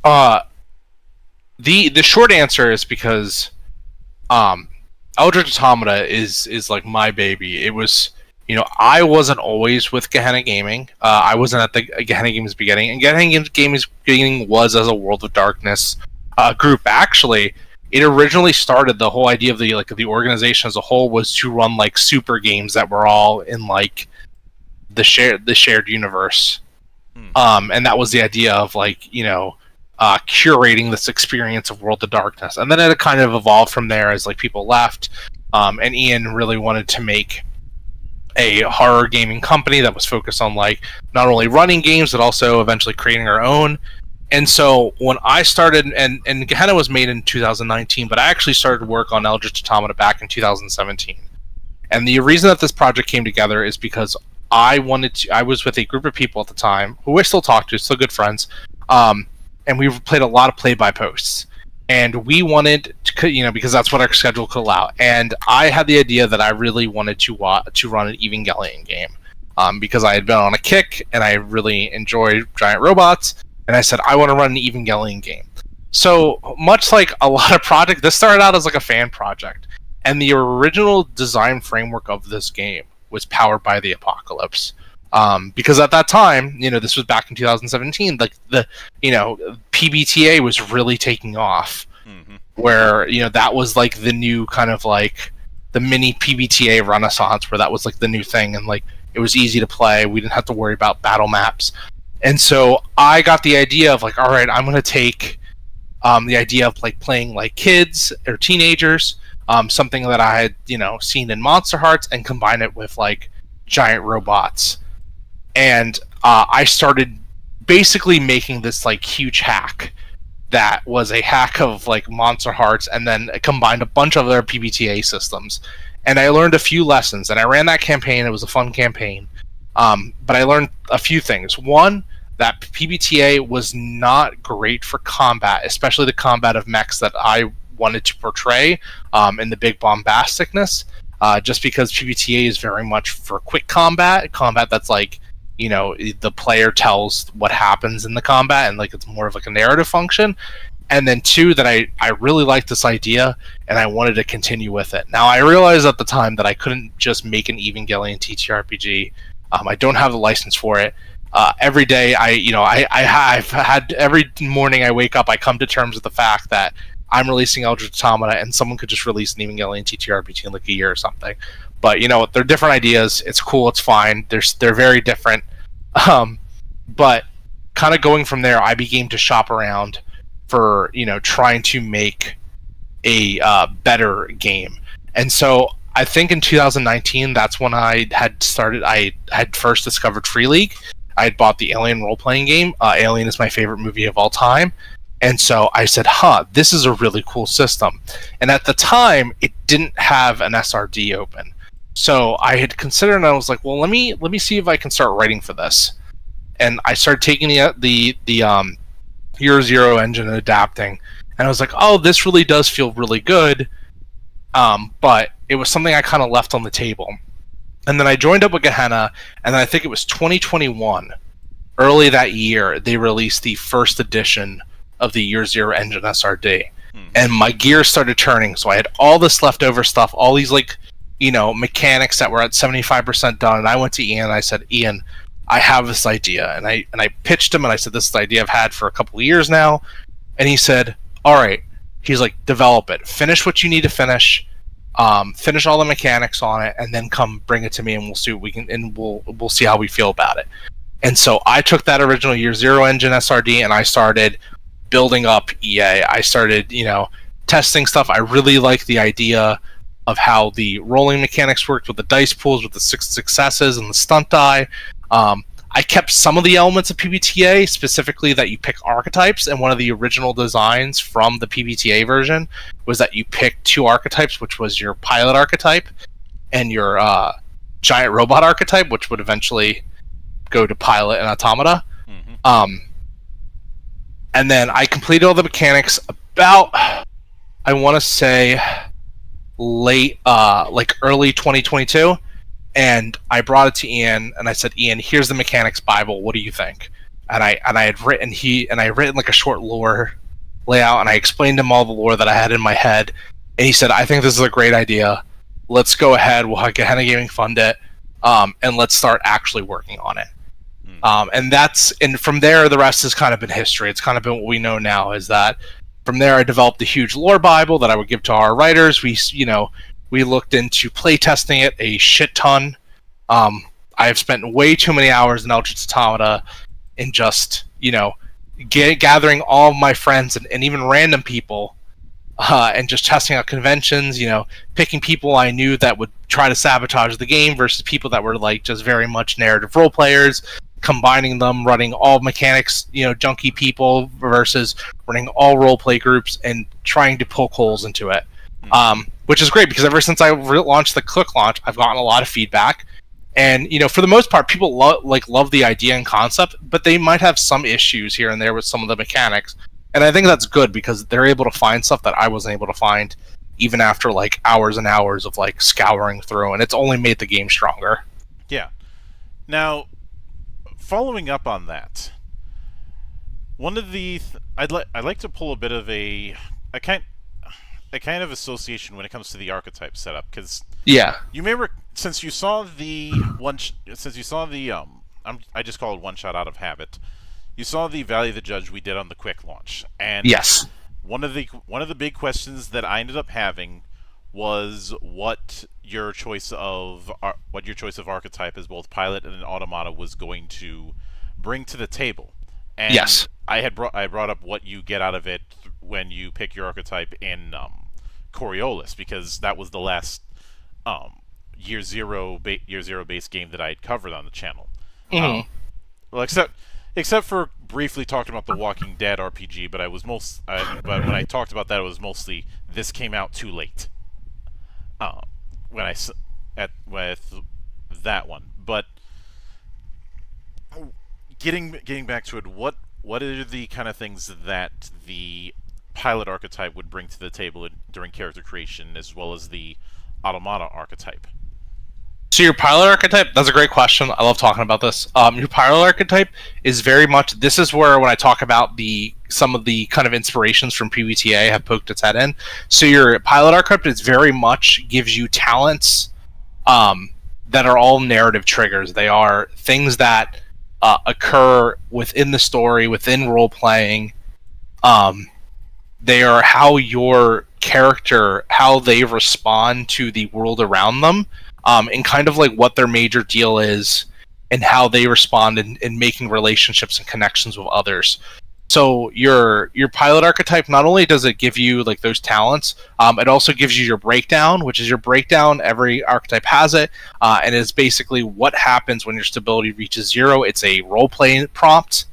the short answer is because Eldritch Automata is like my baby. It was, I wasn't always with Gehenna Gaming. I wasn't at the Gehenna Games beginning, and Gehenna Games beginning was as a World of Darkness group. Actually, it originally started, the whole idea of the organization as a whole was to run like super games that were all in like the shared universe. And that was the idea of like, curating this experience of World of Darkness. And then it kind of evolved from there as like people left. And Ian really wanted to make a horror gaming company that was focused on like not only running games but also eventually creating our own. And so when I started, and Gehenna was made in 2019, but I actually started work on Eldritch Automata back in 2017. And the reason that this project came together is because I was with a group of people at the time who I still talk to, still good friends, and we played a lot of play-by-posts. And we wanted to, because that's what our schedule could allow. And I had the idea that I really wanted to run an Evangelion game, because I had been on a kick and I really enjoyed giant robots. And I said, I want to run an Evangelion game. So much like a lot of projects, this started out as like a fan project. And the original design framework of this game was powered by the apocalypse. Because at that time, this was back in 2017, like the PBTA was really taking off. Where, that was like the new kind of like the mini PBTA renaissance, where that was like the new thing. And like, it was easy to play. We didn't have to worry about battle maps. And so I got the idea of like, all right, I'm going to take the idea of like playing like kids or teenagers, something that I had, seen in Monster Hearts, and combine it with like giant robots. And I started basically making this like huge hack that was a hack of like Monster Hearts, and then it combined a bunch of other PBTA systems. And I learned a few lessons, and I ran that campaign. It was a fun campaign. But I learned a few things. One, that PBTA was not great for combat, especially the combat of mechs that I wanted to portray in the big bombasticness, just because PBTA is very much for quick combat that's like, the player tells what happens in the combat, and like it's more of like a narrative function. And then two, that I really liked this idea, and I wanted to continue with it. Now, I realized at the time that I couldn't just make an Evangelion TTRPG. I don't have the license for it. Every day, I've had, every morning I wake up, I come to terms with the fact that I'm releasing Eldritch Automata, and someone could just release an Evangelion TTRPG in like a year or something. But they're different ideas. It's cool. It's fine. They're very different. But kind of going from there, I began to shop around for trying to make a better game. And so I think in 2019, that's when I had first discovered Free League. I had bought the Alien role-playing game. Alien is my favorite movie of all time. And so I said, this is a really cool system. And at the time, it didn't have an SRD open. So I had considered, and I was like, well, let me see if I can start writing for this. And I started taking the Year Zero engine and adapting. And I was like, oh, this really does feel really good. But it was something I kind of left on the table. And then I joined up with Gehenna, and then I think it was 2021, early that year, they released the first edition of the Year Zero engine SRD. And my gears started turning, so I had all this leftover stuff, all these mechanics that were at 75% done, and I went to Ian and I said, Ian, I have this idea. And I pitched him, and I said, this is the idea I've had for a couple of years now. And he said, all right. He's like, develop it. Finish what you need to finish. Finish all the mechanics on it, and then come bring it to me, and we'll see what we can, and we'll see how we feel about it. And so I took that original Year Zero engine SRD, and I started building up EA. I started, testing stuff. I really liked the idea of how the rolling mechanics worked with the dice pools, with the 6 successes and the stunt die. I kept some of the elements of PBTA, specifically that you pick archetypes, and one of the original designs from the PBTA version was that you pick 2 archetypes, which was your pilot archetype and your giant robot archetype, which would eventually go to pilot and automata. And then I completed all the mechanics about, I want to say, late, early 2022. And I brought it to Ian, and I said, Ian, here's the mechanics Bible. What do you think? And I had written like a short lore layout, and I explained to him all the lore that I had in my head. And he said, I think this is a great idea. Let's go ahead. We'll have Gehenna Gaming fund it, and let's start actually working on it. And from there, the rest has kind of been history. It's kind of been what we know now, is that From there, I developed a huge lore Bible that I would give to our writers. We looked into playtesting it a shit ton. I have spent way too many hours in Eldritch Automata in just, gathering all of my friends and even random people and just testing out conventions, picking people I knew that would try to sabotage the game versus people that were like just very much narrative role players, combining them, running all mechanics, junky people versus running all role play groups and trying to poke holes into it. Which is great because ever since I launched the quick launch, I've gotten a lot of feedback. And, for the most part, people love the idea and concept, but they might have some issues here and there with some of the mechanics. And I think that's good because they're able to find stuff that I wasn't able to find even after hours and hours of scouring through, and it's only made the game stronger. Yeah. Now, following up on that, one of the I'd like to pull a bit of a kind of association when it comes to the archetype setup, because you may since you saw the I just call it one shot out of habit. You saw the Valley of the Judge we did on the quick launch, and yes, one of the big questions that I ended up having was what your choice of archetype as both pilot and an automata was going to bring to the table. And yes, I brought up what you get out of it when you pick your archetype in Coriolis, because that was the last year zero base game that I had covered on the channel. Mm-hmm. Well, except for briefly talking about the Walking Dead RPG, but but when I talked about that, it was mostly this came out too late. With that one, but getting back to it, what are the kind of things that the pilot archetype would bring to the table during character creation, as well as the automata archetype? So your pilot archetype, that's a great question. I love talking about this. Your pilot archetype is very much, this is where when I talk about some of the kind of inspirations from PBTA have poked its head in. So your pilot archetype is very much gives you talents that are all narrative triggers. They are things that occur within the story, within role playing. They are how your character, how they respond to the world around them. And kind of what their major deal is and how they respond in making relationships and connections with others. So your pilot archetype, not only does it give you those talents, it also gives you your breakdown, which is your breakdown. Every archetype has it, and it's basically what happens when your stability reaches 0. It's a role-playing prompt,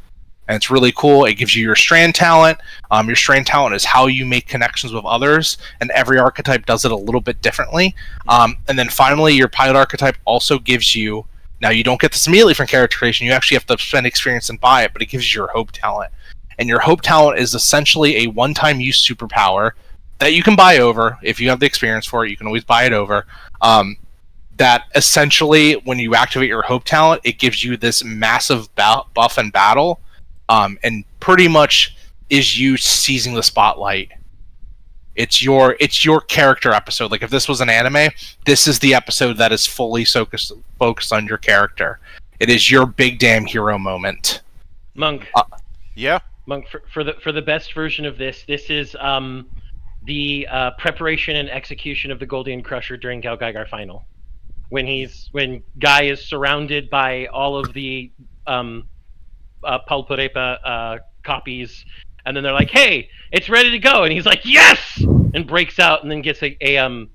and it's really cool. It gives you your strand talent. Your strand talent is how you make connections with others, and every archetype does it a little bit differently. And then finally, your pilot archetype also gives you, now you don't get this immediately from character creation, you actually have to spend experience and buy it, but it gives you your hope talent. And your hope talent is essentially a one-time use superpower that you can buy over. If you have the experience for it, you can always buy it over. That essentially, when you activate your hope talent, it gives you this massive buff in battle. And pretty much is you seizing the spotlight. It's your character episode. If this was an anime, this is the episode that is fully focused on your character. It is your big damn hero moment. Monk. Yeah. Monk, for the best version of this is the preparation and execution of the Goldian Crusher during Gal Geiger Final, when Guy is surrounded by all of the Palpurepa copies, and then they're like, "Hey, it's ready to go," and he's like, "Yes!" and breaks out, and then gets a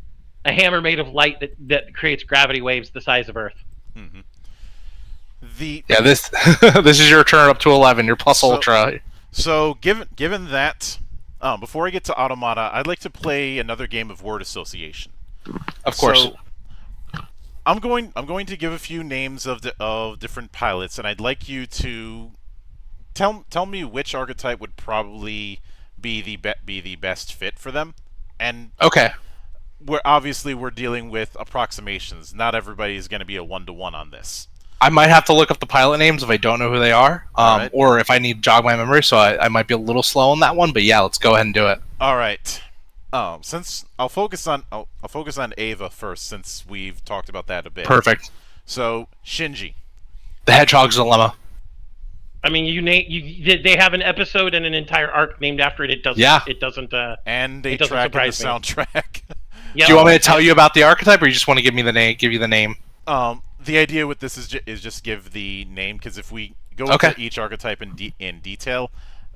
hammer made of light that creates gravity waves the size of Earth. Mm-hmm. This this is your turn up to 11. Your plus ultra. So given that, before I get to Automata, I'd like to play another game of word association. Of course. So, I'm going to give a few names of different pilots, and I'd like you to tell me which archetype would probably be the best fit for them. And okay, we're dealing with approximations. Not everybody is going to be a 1-to-1 on this. I might have to look up the pilot names if I don't know who they are, Right. Or if I need to jog my memory. So I might be a little slow on that one, but yeah, let's go ahead and do it. All right. Since I'll focus on Ava first, since we've talked about that a bit. Perfect. So Shinji, The Hedgehog's Dilemma. I mean, they have an episode and an entire arc named after it. It doesn't. Yeah. It doesn't. And a it doesn't track in the surprise me. soundtrack. Yeah. Do you want me to tell you about the archetype, or you just want to give you the name? The idea with this is just give the name, because if we go Okay. into each archetype in detail,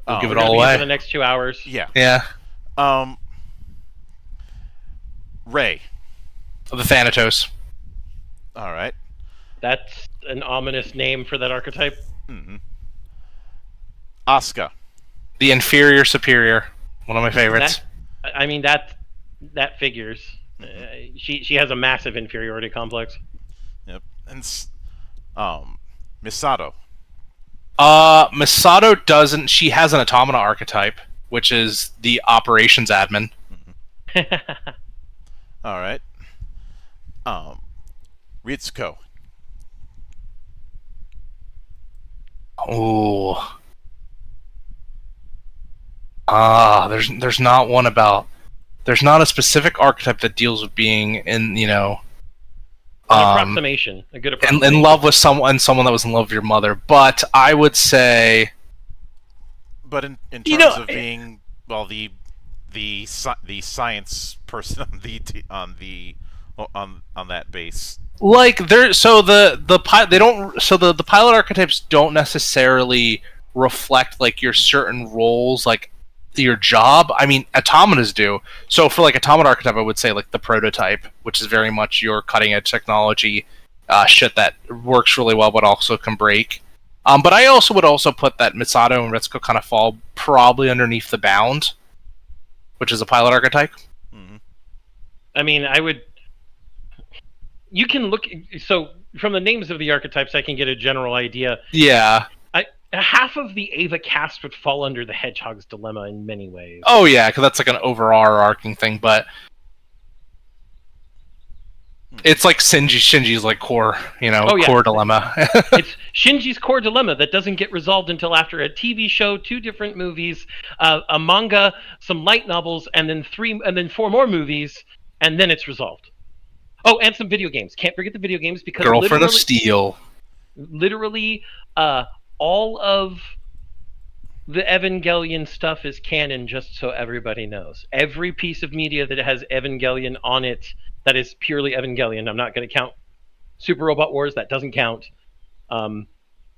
We'll give We're it gonna all be here away. for the next 2 hours. Yeah. Yeah. Ray. The Thanatos. All right. That's an ominous name for that archetype. Asuka. The Inferior Superior. One of my favorites. That figures. She has a massive inferiority complex. Yep. And Misato. Misato doesn't. She has an Automata archetype, which is the operations admin. All right. Ritsuko. Oh. There's not one about. There's not a specific archetype that deals with being in, An approximation. A good approximation. in love with someone that was in love with your mother. But I would say, But in terms of being, well, the science person on that base. like, the pilot archetypes don't necessarily reflect like your certain roles, like your job. I mean, automatas do. So for like automata archetype, I would say like the prototype, which is very much your cutting edge technology shit that works really well, but also can break. But I also would also put that Misato and Ritsuko kind of fall probably underneath the bound, which is a pilot archetype. I mean, you can look. So from the names of the archetypes, I can get a general idea. Yeah. Half of the Ava cast would fall under the Hedgehog's Dilemma in many ways. Oh yeah, because that's like an overarching thing, but it's like Shinji's like core, core dilemma. It's Shinji's core dilemma that doesn't get resolved until after a TV show, 2 different movies, a manga, some light novels, and then 4 more movies, and then it's resolved. Oh, and some video games. Can't forget the video games, because Girlfriend of Steel. Literally, all of the Evangelion stuff is canon, just so everybody knows. Every piece of media that has Evangelion on it that is purely Evangelion, I'm not going to count Super Robot Wars, that doesn't count,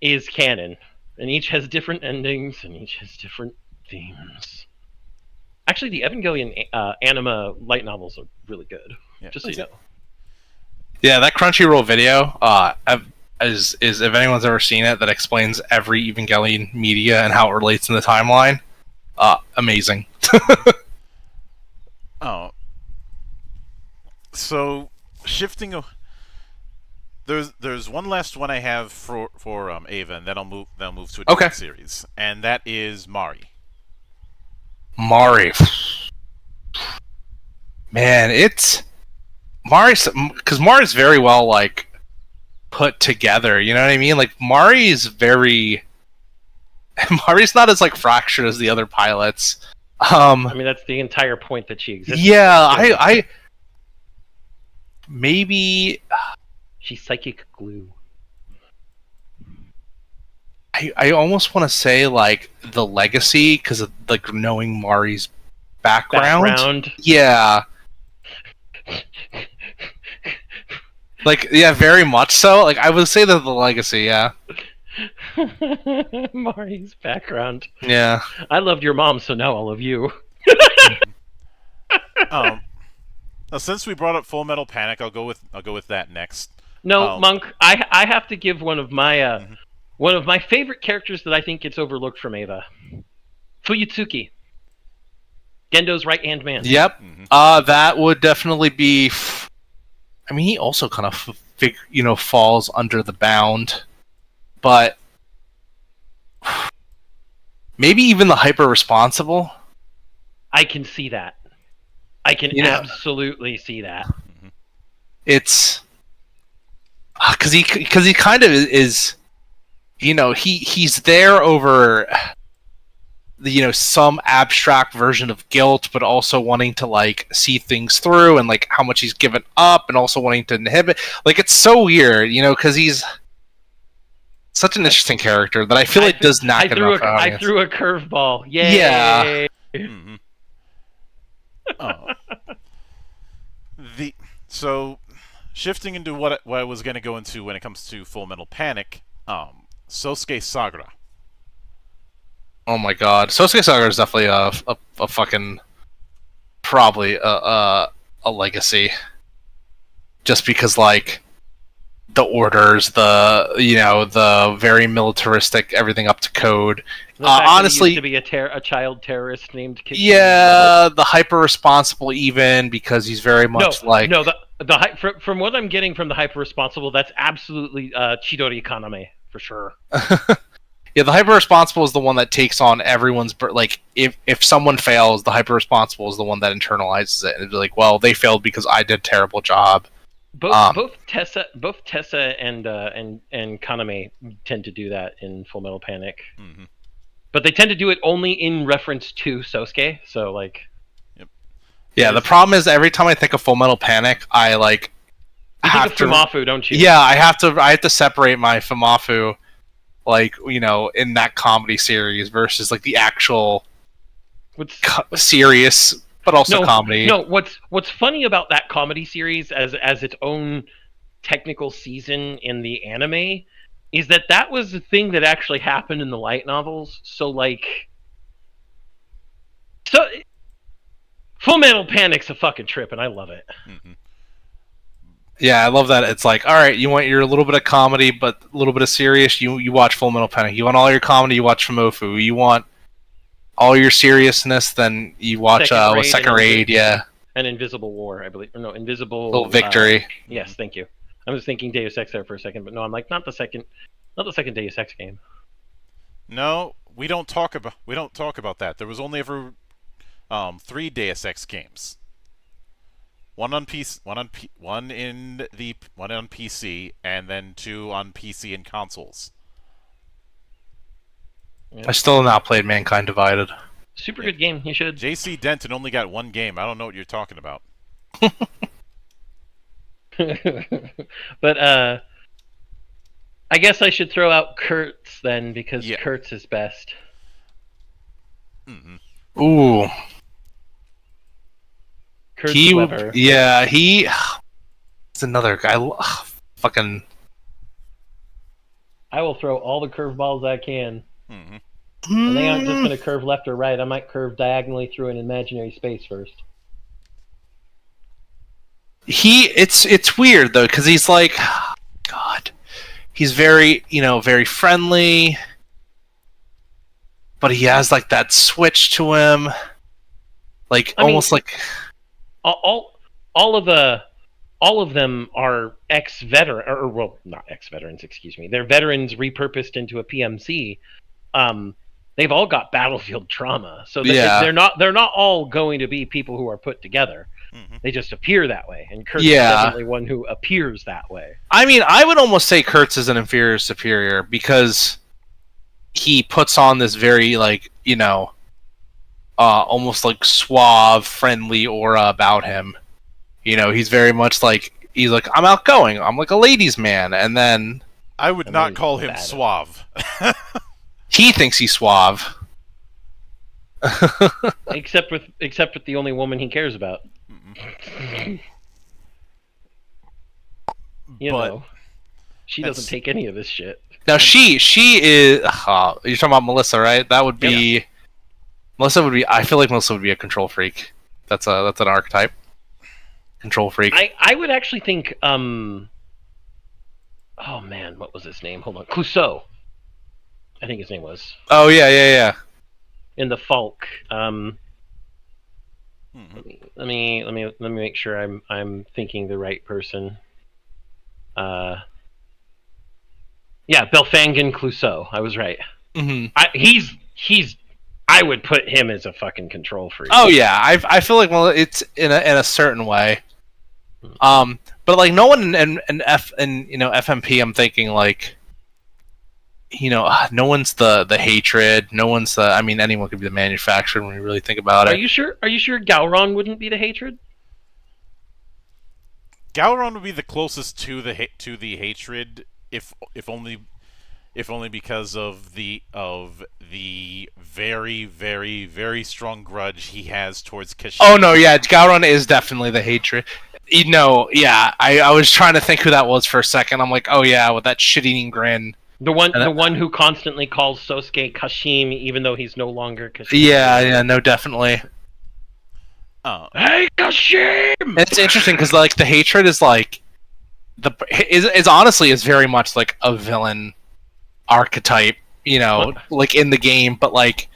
is canon. And each has different endings, and each has different themes. Actually, the Evangelion anima light novels are really good, just so you know. Yeah, that Crunchyroll video is if anyone's ever seen it, that explains every Evangelion media and how it relates in the timeline. Amazing. Oh. So shifting. There's one last one I have for Ava, and then I'll move to a different series, and that is Mari. Mari. Man, it's Mari's, because Mari's very well like put together. You know what I mean? Like Mari's not as like fractured as the other pilots. I mean, that's the entire point that she exists. Yeah, I maybe she's psychic glue. I almost want to say like the legacy, because of like knowing Mari's background. Yeah. Like, yeah, very much so. Like, I would say that the legacy, yeah. Mari's background. Yeah. I loved your mom, so now I'll love you. Now, since we brought up Full Metal Panic, I'll go with that next. No, Monk, I have to give one of my favorite characters that I think gets overlooked from Ava. Fuyutsuki. Gendo's right-hand man. Yep. That would definitely be. I mean, he also kind of falls under the bound, but maybe even the hyper responsible. I can see that. I can absolutely see that. It's because he kind of is. He's there over some abstract version of guilt, but also wanting to like see things through, and like how much he's given up, and also wanting to inhibit. Like, it's so weird, because he's such an interesting character that I feel like does not get enough audience. I threw a curveball. Yay! Yeah. Mm-hmm. Oh. So shifting into what I was going to go into when it comes to Full Metal Panic, Sosuke Sagara. Oh my god, Sosuke Sagara is definitely a fucking probably a legacy. Just because like the orders, the very militaristic, everything up to code. The fact Honestly, that he used to be a child terrorist named Kid. Yeah, the hyper responsible even because he's very much from what I'm getting from the hyper responsible, that's absolutely Chidori Kaname for sure. Yeah, the hyper responsible is the one that takes on everyone's like if someone fails, the hyper responsible is the one that internalizes it and is like, well, they failed because I did a terrible job. Both Tessa and Kaname tend to do that in Full Metal Panic. Mm-hmm. But they tend to do it only in reference to Sosuke, so like... Yep. Yeah, the problem is every time I think of Full Metal Panic, I like... You think of Fumafu, don't you? Yeah, I have to separate my Fumafu, like, in that comedy series versus like the actual serious, but also comedy. No, what's funny about that comedy series as its own technical season in the anime is that was the thing that actually happened in the light novels. So Full Metal Panic's a fucking trip, and I love it. Mm-hmm. Yeah, I love that. It's like, all right, you want your little bit of comedy, but a little bit of serious. You watch Full Metal Panic. You want all your comedy, you watch Fumofu. You want all your seriousness, then you watch Second Raid, yeah. And Invisible War, I believe. Or no, Invisible... Little Victory. Yes, thank you. I was thinking Deus Ex there for a second, but no, I'm like, not the second Deus Ex game. No, we don't talk about that. There was only ever 3 Deus Ex games. One on PC, one on PC, and then 2 on PC and consoles. I still have not played Mankind Divided. Super good game. You should. JC Denton only got 1 game. I don't know what you're talking about. But I guess I should throw out Kurtz then because Kurtz is best. Mm-hmm. Ooh. Kurtz Weber. Yeah, he's another guy. Fucking. I will throw all the curveballs I can. Mm-hmm. And they aren't just going to curve left or right. I might curve diagonally through an imaginary space first. It's weird though because he's like, God, he's very very friendly, but he has like that switch to him, like almost like all of them are ex-veteran, or well, not ex-veterans, excuse me. They're veterans repurposed into a PMC. They've all got battlefield trauma, so they're not all going to be people who are put together. Mm-hmm. They just appear that way, and Kurtz is definitely one who appears that way. I mean, I would almost say Kurtz is an inferior superior because he puts on this very like almost like suave, friendly aura about him. He's very much like I'm outgoing. I'm like a ladies' man, and then I would not call him suave. He thinks he's suave. except with the only woman he cares about. She doesn't take any of this shit. Now she is. You're talking about Melissa, right? That would be. Yeah. Melissa would be. I feel like Melissa would be a control freak. That's an archetype. Control freak. I would actually think. Oh man, what was his name? Hold on, Clouseau. I think his name was. Oh yeah. In the Falk. Mm-hmm. Let me make sure I'm thinking the right person. Yeah, Belfangan Clouseau. I was right. Mm-hmm. I would put him as a fucking control freak. Oh yeah, I feel like it's in a certain way. But like no one in FMP, I'm thinking like. No one's the hatred. No one's the. I mean, anyone could be the manufacturer when you really think about it. Are you sure Gowron wouldn't be the hatred? Gowron would be the closest to the hatred, if only if only because of the very, very, very strong grudge he has towards Kashima. Oh no, yeah, Gowron is definitely the hatred. Yeah, I was trying to think who that was for a second. I'm like, oh yeah, with that shit-eating grin. The one who constantly calls Sosuke Kashim, even though he's no longer Kashim. Yeah, no, definitely. Oh. Hey, Kashim! And it's interesting because like the hatred is like is honestly is very much like a villain archetype, like in the game, but like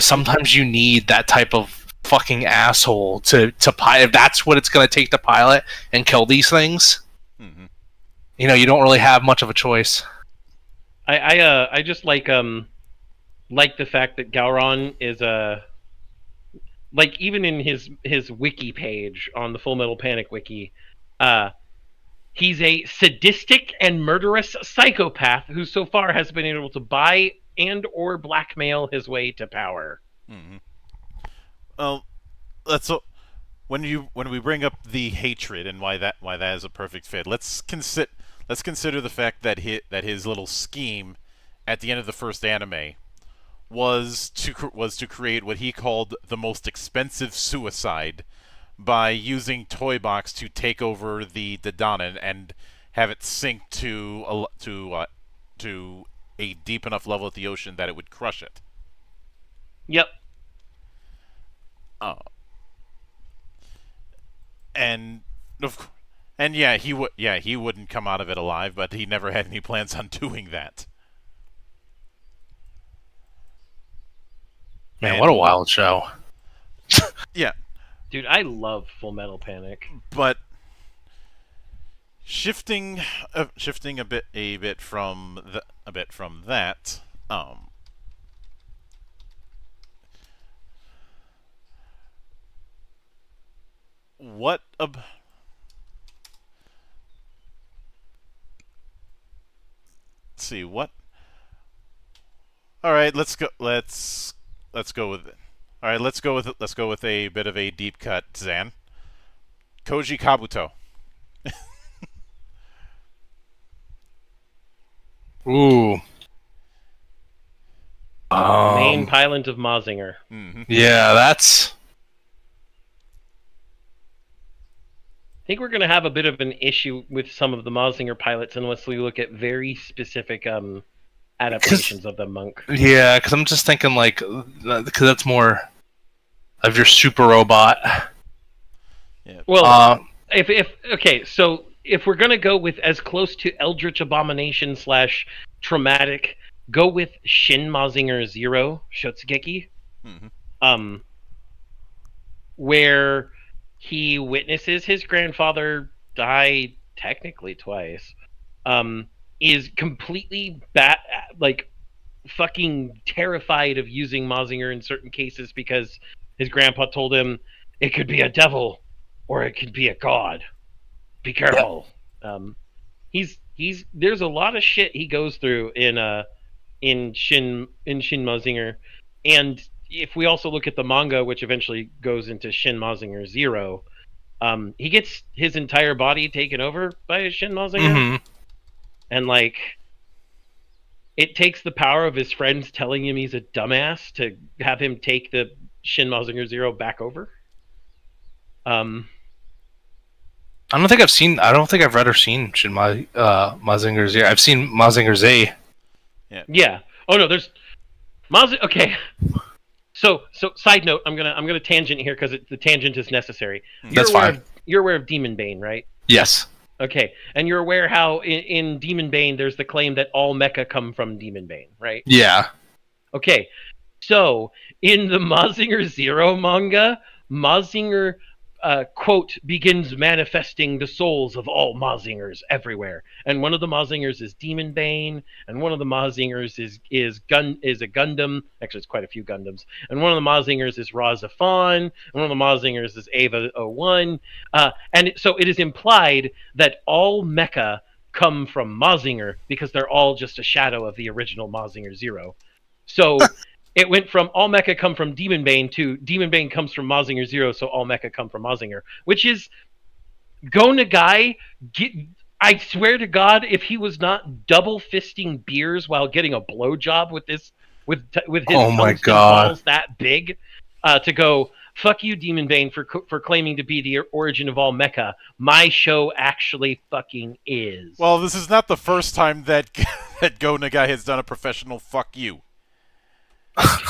sometimes you need that type of fucking asshole to pilot. If that's what it's going to take to pilot and kill these things, you don't really have much of a choice. I just like the fact that Gowron is like even in his wiki page on the Full Metal Panic wiki, he's a sadistic and murderous psychopath who so far has been able to buy and or blackmail his way to power. Well, when we bring up the hatred and why that is a perfect fit. Let's consider the fact that his little scheme at the end of the first anime was to create what he called the most expensive suicide by using Toy Box to take over the Dadan and have it sink to a deep enough level at the ocean that it would crush it. Yep. And yeah, he wouldn't come out of it alive, but he never had any plans on doing that. Man, what a wild show. Yeah. Dude, I love Full Metal Panic. But shifting a bit from that, what let's see what. All right, let's go with it. All right, let's go with a bit of a deep cut, Zan. Koji Kabuto. Ooh. Main pilot of Mazinger. Yeah, that's. I think we're going to have a bit of an issue with some of the Mazinger pilots unless we look at very specific adaptations of the Monk. Yeah, because I'm just thinking like, because that's more of your super robot. Yeah. Well, if we're gonna go with as close to Eldritch Abomination / traumatic, go with Shin Mazinger Zero Shotsugeki, where he witnesses his grandfather die technically twice. Is completely fucking terrified of using Mazinger in certain cases because his grandpa told him it could be a devil or it could be a god. Be careful. Yeah. There's a lot of shit he goes through in Shin Mazinger, and if we also look at the manga, which eventually goes into Shin Mazinger Zero, he gets his entire body taken over by Shin Mazinger. And, like, it takes the power of his friends telling him he's a dumbass to have him take the Shin Mazinger Zero back over. I don't think I've read or seen Shin Mazinger Zero. I've seen Mazinger Z. Yeah. Oh no, there's Okay. So side note, I'm gonna tangent here because the tangent is necessary. That's fine. You're aware of Demon Bane, right? Yes. Okay, and you're aware how in Demon Bane there's the claim that all mecha come from Demon Bane, right? Yeah. Okay, so in the Mazinger Zero manga, Mazinger quote begins manifesting the souls of all Mazingers everywhere, and one of the Mazingers is Demon Bane, and one of the Mazingers is a Gundam. Actually, it's quite a few Gundams, and one of the Mazingers is Razafon, and one of the Mazingers is Ava 01, and so it is implied that all mecha come from Mazinger because they're all just a shadow of the original Mazinger Zero. So. It went from all mecha come from Demon Bane to Demon Bane comes from Mazinger Zero, so all mecha come from Mazinger, which is Go Nagai I swear to God, if he was not double fisting beers while getting a blowjob with his Oh my tungsten God. balls that big, to go fuck you, Demon Bane, for claiming to be the origin of all mecha. My show actually fucking is. Well, this is not the first time that that Go Nagai has done a professional fuck you.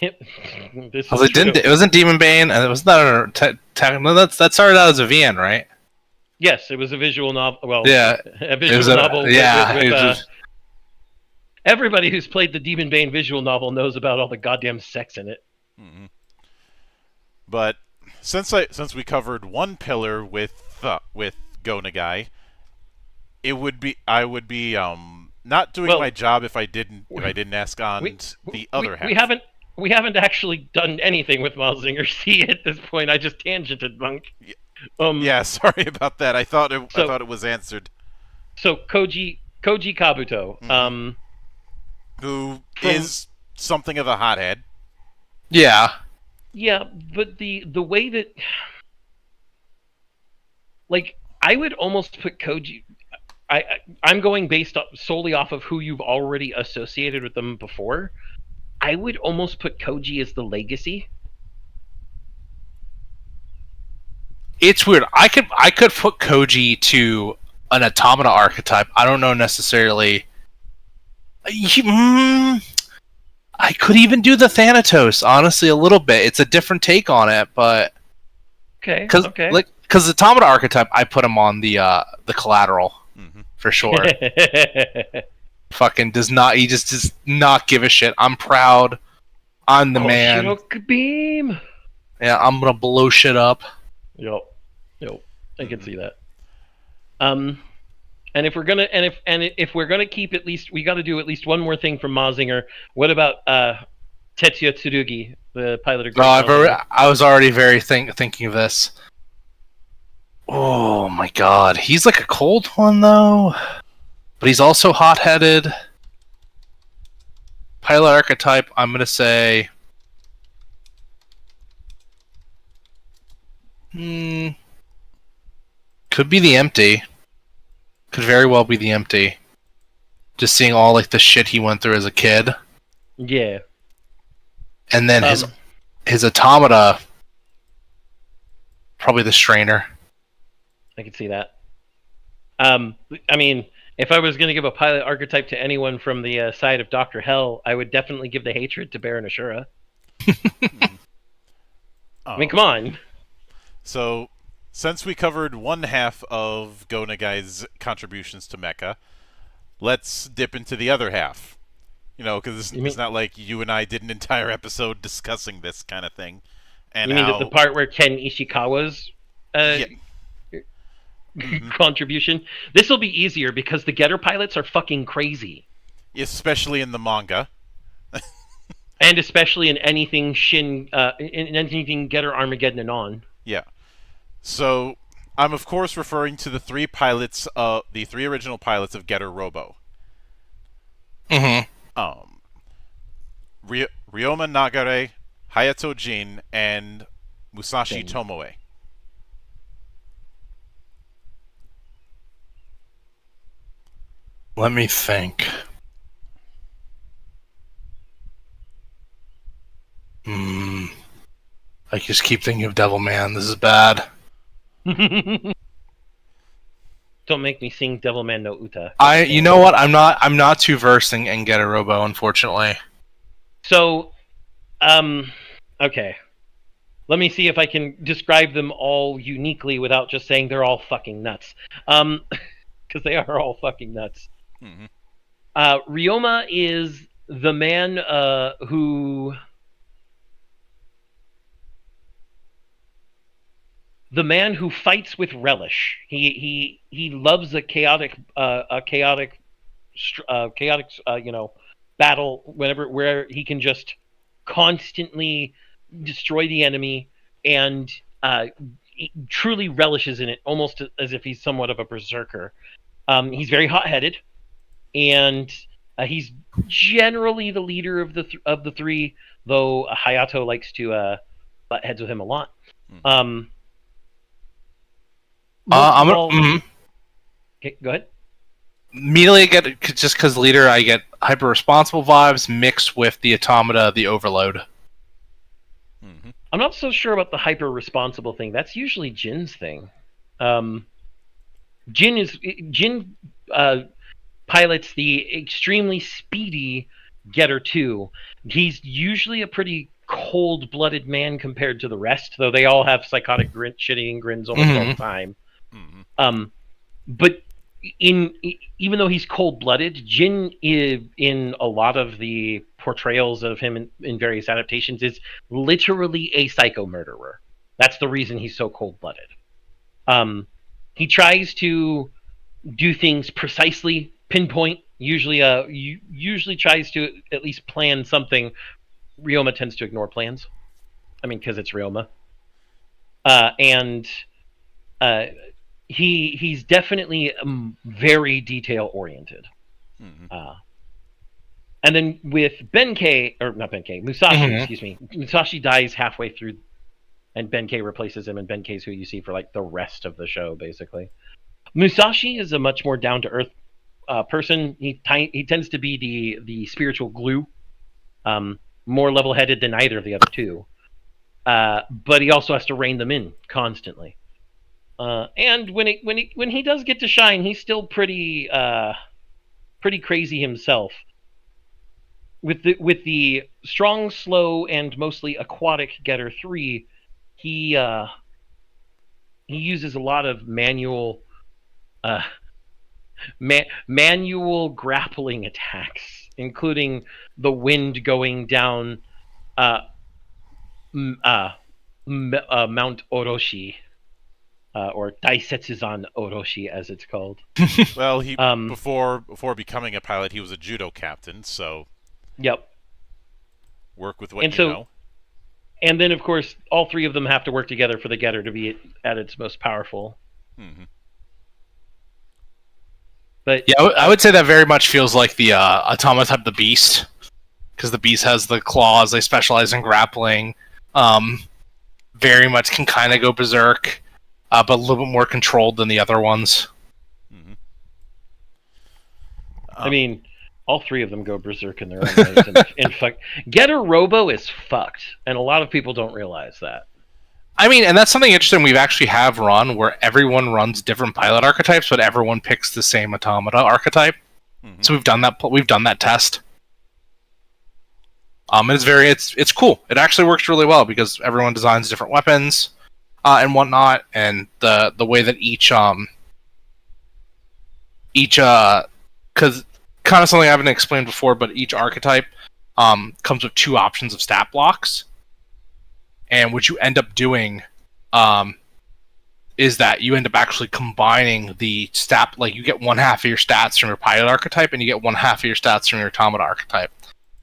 This Well, is true. it wasn't Demon Bane, and it was not that started out as a VN, right? Yes, it was a visual novel. Well, Yeah, a visual novel. Yeah, with, it was everybody who's played the Demon Bane visual novel knows about all the goddamn sex in it. Mm-hmm. But since we covered one pillar with Go Nagai, I would be not doing my job if I didn't ask on the other half. We haven't actually done anything with Malzinger C at this point. I just tangented, Monk. Yeah, sorry about that. I thought it was answered. So Koji Kabuto, who is something of a hothead. Yeah. Yeah, but the way that, like, I would almost put Koji. I'm going based solely off of who you've already associated with them before. I would almost put Koji as the legacy. It's weird. I could put Koji to an Automata archetype. I don't know necessarily. I could even do the Thanatos, honestly, a little bit. It's a different take on it, but because the Automata archetype, I put him on the Collateral for sure. Fucking does not. He just does not give a shit. I'm proud. I'm the man. Shinoku Beam. Yeah, I'm gonna blow shit up. Yep. I can see that. And if we're gonna if we're gonna keep at least, we got to do at least one more thing from Mazinger. What about Tetsuya Tsurugi, the pilot of? I was already thinking of this. Oh my god, he's like a cold one though, but he's also hot-headed. Pilot archetype, I'm gonna say. Could be the Empty. Could very well be the Empty. Just seeing all like the shit he went through as a kid. Yeah. And then his Automata, probably the Strainer. I can see that. I mean, if I was going to give a pilot archetype to anyone from the side of Dr. Hell, I would definitely give the hatred to Baron Ashura. I mean, come on. So, since we covered one half of Go Nagai's contributions to mecha, let's dip into the other half. You know, because it's not like you and I did an entire episode discussing this kind of thing. And you mean the part where Ken Ishikawa's contribution? This will be easier because the Getter pilots are fucking crazy. Especially in the manga. And especially in anything in anything Getter Armageddon and on. Yeah. So, I'm of course referring to the three original pilots of Getter Robo. Mm-hmm. Ryoma Nagare, Hayato Jin, and Musashi Tomoe. Let me think. I just keep thinking of Devilman. This is bad. Don't make me sing Devilman no Uta. You know what? I'm not too versed in Getter Robo, unfortunately. So, okay. Let me see if I can describe them all uniquely without just saying they're all fucking nuts. Because they are all fucking nuts. Mm-hmm. Ryoma is the man who fights with relish. He loves a chaotic battle where he can just constantly destroy the enemy, and he truly relishes in it, almost as if he's somewhat of a berserker. He's very hot-headed, and he's generally the leader of the three, though Hayato likes to butt heads with him a lot. Okay, go ahead. Immediately I get, just because leader, I get hyper responsible vibes mixed with the automata, the overload. Mm-hmm. I'm not so sure about the hyper responsible thing. That's usually Jin's thing. Um, Jin pilots the extremely speedy Getter 2. He's usually a pretty cold-blooded man compared to the rest, though they all have psychotic shitting grins almost all the time. Mm-hmm. But even though he's cold-blooded, Jin in a lot of the portrayals of him in various adaptations is literally a psycho murderer. That's the reason he's so cold-blooded. He tries to do things precisely, pinpoint. Usually tries to at least plan something. Ryoma tends to ignore plans. I mean, because it's Ryoma. And he's definitely very detail oriented. Mm-hmm. And then with Benkei, or not Benkei, Musashi, excuse me. Musashi dies halfway through, and Benkei replaces him, and Benkei's who you see for like the rest of the show, basically. Musashi is a much more down to earth person. He tends to be the spiritual glue, more level headed than either of the other two. But he also has to rein them in constantly. And when he does get to shine, he's still pretty crazy himself. With the strong, slow, and mostly aquatic Getter 3, he uses a lot of manual grappling attacks, including the wind going down Mount Orochi, or Daisetsuzan Orochi, as it's called. Well, he before becoming a pilot, he was a judo captain, so yep. Work with what you know. And then, of course, all three of them have to work together for the Getter to be at its most powerful. Mm-hmm. But yeah, I would say that very much feels like the Automata type, the Beast, because the Beast has the claws. They specialize in grappling. Very much can kind of go berserk, but a little bit more controlled than the other ones. Mm-hmm. I mean, all three of them go berserk in their own ways. And Getter Robo is fucked, and a lot of people don't realize that. I mean, and that's something interesting we've actually have run, where everyone runs different pilot archetypes, but everyone picks the same Automata archetype. Mm-hmm. So we've done that test. And it's cool. It actually works really well because everyone designs different weapons and whatnot, and the way that each because kind of something I haven't explained before, but each archetype comes with 2 options of stat blocks. And what you end up doing is that you end up actually combining the stat, like you get 1/2 of your stats from your pilot archetype, and you get 1/2 of your stats from your automata archetype.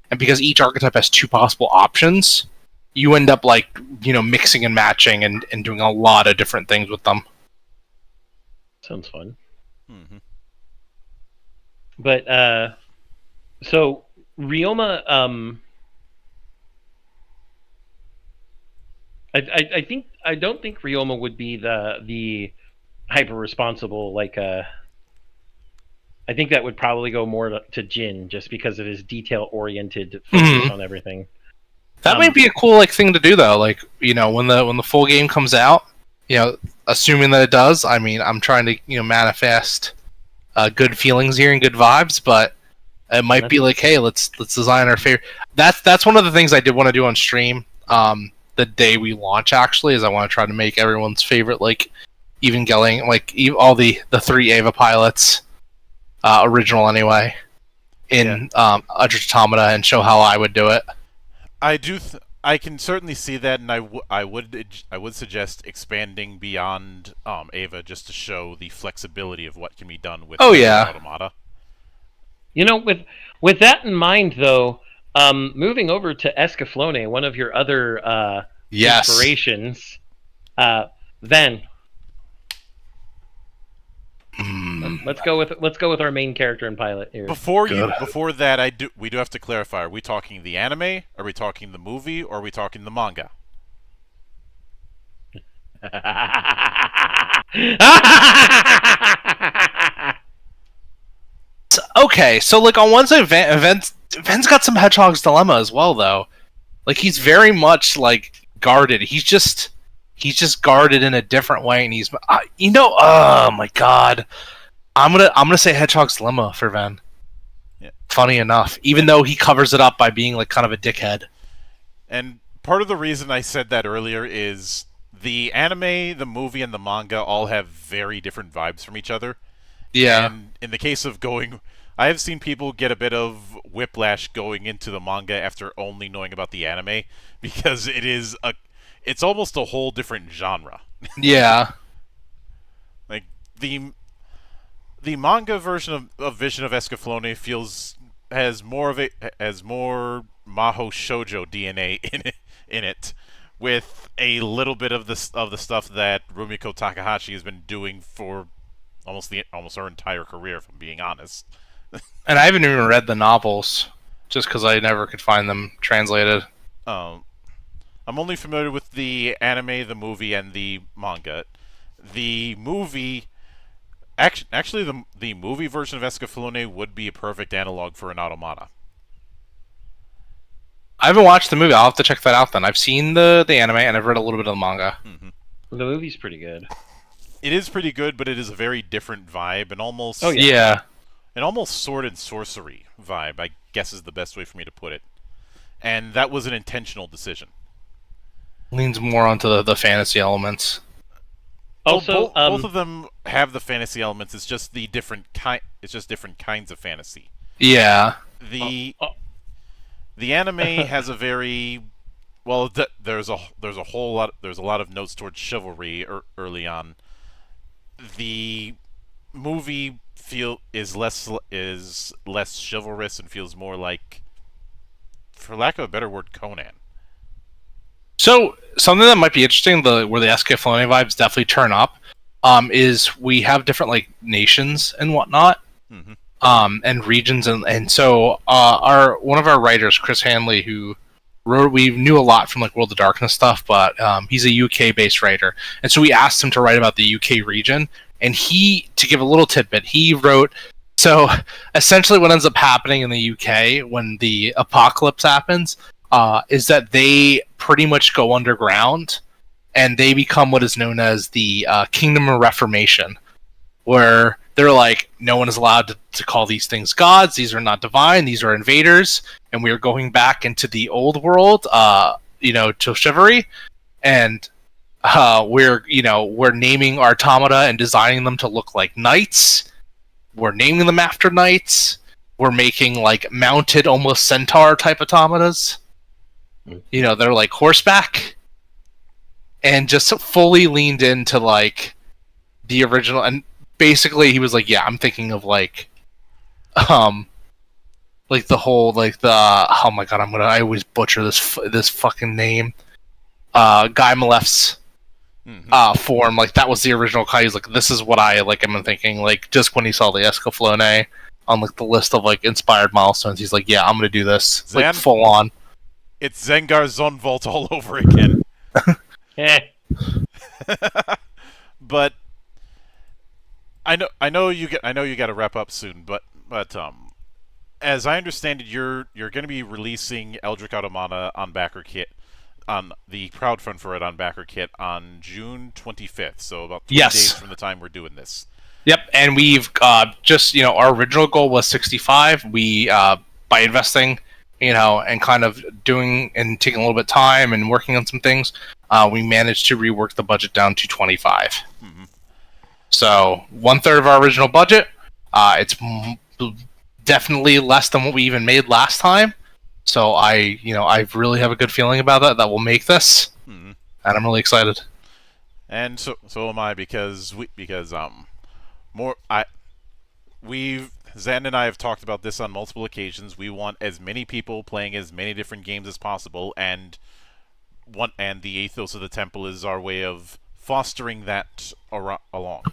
And because each archetype has 2 possible options, you end up mixing and matching and doing a lot of different things with them. Sounds fun. Mm-hmm. But so Ryoma, I don't think Ryoma would be the hyper responsible. I think that would probably go more to Jin, just because of his detail oriented focus on everything. That might be a cool thing to do though. When the full game comes out, assuming that it does. I mean, I'm trying to manifest good feelings here and good vibes, but it might be hey, let's design our favorite. That's one of the things I did want to do on stream. The day we launch, actually, is I want to try to make everyone's favorite, Evangelion, all the 3 Eva pilots, original anyway, in Eldritch Automata, and show how I would do it. I can certainly see that, and I would suggest expanding beyond Eva, just to show the flexibility of what can be done with Automata. With that in mind, though, moving over to Escaflowne, one of your other inspirations, then let's go with our main character and pilot here. Before that, we do have to clarify: are we talking the anime? Are we talking the movie? Or are we talking the manga? Okay, so like on one side, Ven's got some Hedgehog's Dilemma as well, though. Like he's very much like guarded. He's just guarded in a different way, and he's oh my god, I'm gonna say Hedgehog's Dilemma for Ven. Yeah. Funny enough, even though he covers it up by being like kind of a dickhead. And part of the reason I said that earlier is the anime, the movie, and the manga all have very different vibes from each other. Yeah. And in the case of I have seen people get a bit of whiplash going into the manga after only knowing about the anime, because it's almost a whole different genre. Yeah. Like the manga version of Vision of Escaflowne has more Maho Shoujo DNA in it, with a little bit of the stuff that Rumiko Takahashi has been doing for almost her entire career, if I'm being honest. And I haven't even read the novels, just because I never could find them translated. I'm only familiar with the anime, the movie, and the manga. The movie, actually, the movie version of Escaflowne would be a perfect analog for an Automata. I haven't watched the movie. I'll have to check that out then. I've seen the anime, and I've read a little bit of the manga. Mm-hmm. The movie's pretty good. It is pretty good, but it is a very different vibe, and almost an almost sword and sorcery vibe, I guess is the best way for me to put it. And that was an intentional decision. Leans more onto the fantasy elements. Also, both of them have the fantasy elements. It's just It's just different kinds of fantasy. Yeah. The anime has a very there's a lot of notes towards chivalry early on. The movie is less chivalrous and feels more like, for lack of a better word, Conan. So something that might be interesting, where the Escaflowne vibes definitely turn up, is we have different like nations and whatnot, and regions, and so one of our writers, Chris Hanley, who we knew a lot from like World of Darkness stuff, but he's a UK based writer, and so we asked him to write about the UK region, and to give a little tidbit, he wrote. So essentially, what ends up happening in the UK when the apocalypse happens is that they pretty much go underground, and they become what is known as the Kingdom of Reformation, where they're like, no one is allowed to call these things gods. These are not divine. These are invaders, and we are going back into the old world, to chivalry, and we're naming our automata and designing them to look like knights. We're naming them after knights. We're making like mounted, almost centaur type automatas. They're like horseback, and just fully leaned into like the original. And basically, he was like, "Yeah, I'm thinking of like the whole like the oh my god, I always butcher this fucking name. Guy Malef's form, like that was the original Kai. He's like, this is what I like. I'm thinking like just when he saw the Escaflowne on like the list of like inspired milestones, he's like, yeah, I'm gonna do this like full on. It's Zengar Zonvolt all over again. But I know you got to wrap up soon, but as I understand it, you're going to be releasing Eldritch Automata on BackerKit, on the crowdfund for it on BackerKit on June 25th. So about 20 days from the time we're doing this. Yep, and we've just our original goal was 65. We by investing, and kind of doing and taking a little bit of time and working on some things, we managed to rework the budget down to 25. So 1/3 of our original budget. It's definitely less than what we even made last time. So I really have a good feeling about that we'll make this, and I'm really excited. And so am I, because Zan and I have talked about this on multiple occasions. We want as many people playing as many different games as possible, and the Ethos of the Temple is our way of fostering that along.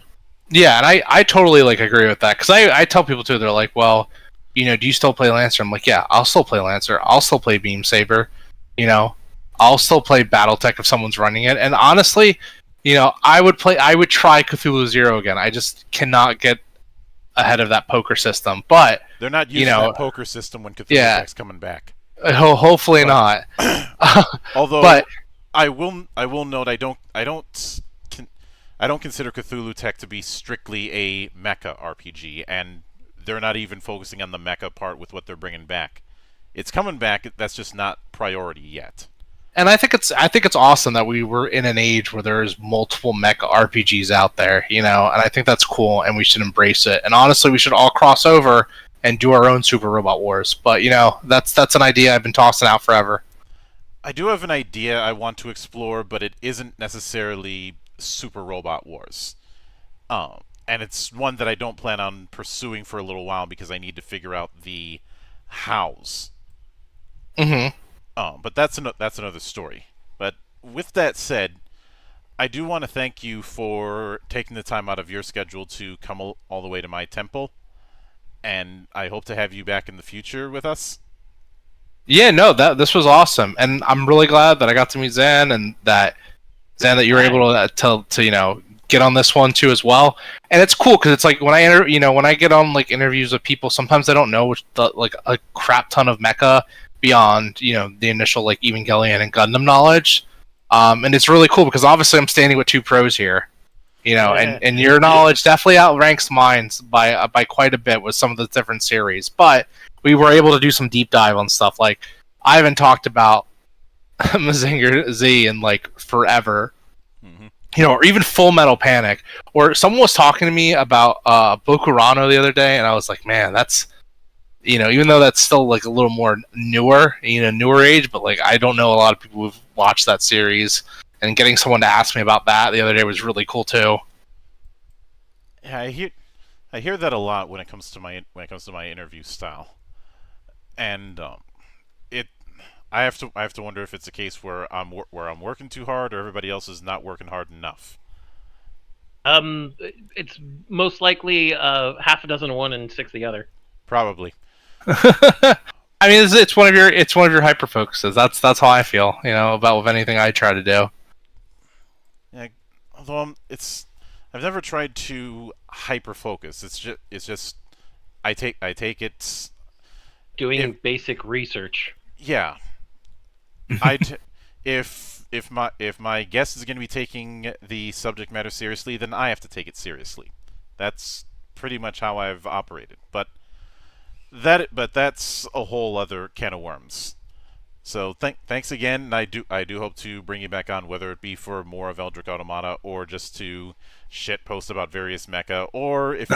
Yeah, and I totally agree with that, because I tell people too. They're like, well, do you still play Lancer? I'm like, yeah, I'll still play Lancer. I'll still play Beam Saber. I'll still play BattleTech if someone's running it. And honestly, I would try Cthulhu Zero again. I just cannot get ahead of that poker system. But they're not using that poker system when Cthulhu Tech's coming back. Hopefully not. Although, but I will note I don't consider Cthulhu Tech to be strictly a mecha RPG, and they're not even focusing on the mecha part with what they're bringing back. It's coming back. That's just not priority yet. And I think it's awesome that we were in an age where there's multiple mecha RPGs out there, and I think that's cool, and we should embrace it. And honestly, we should all cross over and do our own Super Robot Wars. But that's an idea I've been tossing out forever. I do have an idea I want to explore, but it isn't necessarily Super Robot Wars. And it's one that I don't plan on pursuing for a little while because I need to figure out the hows. Mm-hmm. But that's another story. But with that said, I do want to thank you for taking the time out of your schedule to come all the way to my temple, and I hope to have you back in the future with us. Yeah, no, this was awesome, and I'm really glad that I got to meet Zan, and that you were able to get on this one too as well. And it's cool because it's like when I get on like interviews with people, sometimes I don't know a crap ton of mecha beyond the initial like Evangelion and Gundam knowledge, and it's really cool because obviously I'm standing with two pros here, and your knowledge definitely outranks mine by quite a bit with some of the different series. But we were able to do some deep dive on stuff like I haven't talked about Mazinger Z in like forever, or even Full Metal Panic. Or someone was talking to me about Bokurano the other day, and I was like, man, that's even though that's still like a little more newer age, but like I don't know a lot of people who've watched that series, and getting someone to ask me about that the other day was really cool too. Yeah, I hear that a lot when it comes to my interview style, and I have to wonder if it's a case where I'm working too hard or everybody else is not working hard enough. It's most likely half a dozen of one and six of the other. Probably. I mean, it's one of your hyper focuses. That's how I feel, about with anything I try to do. Yeah, although I've never tried to hyper focus. It's just I take it doing basic research. Yeah. If my guest is going to be taking the subject matter seriously, then I have to take it seriously. That's pretty much how I've operated. But that's a whole other can of worms. So thanks again, and I do hope to bring you back on, whether it be for more of Eldritch Automata or just to shit post about various mecha, or if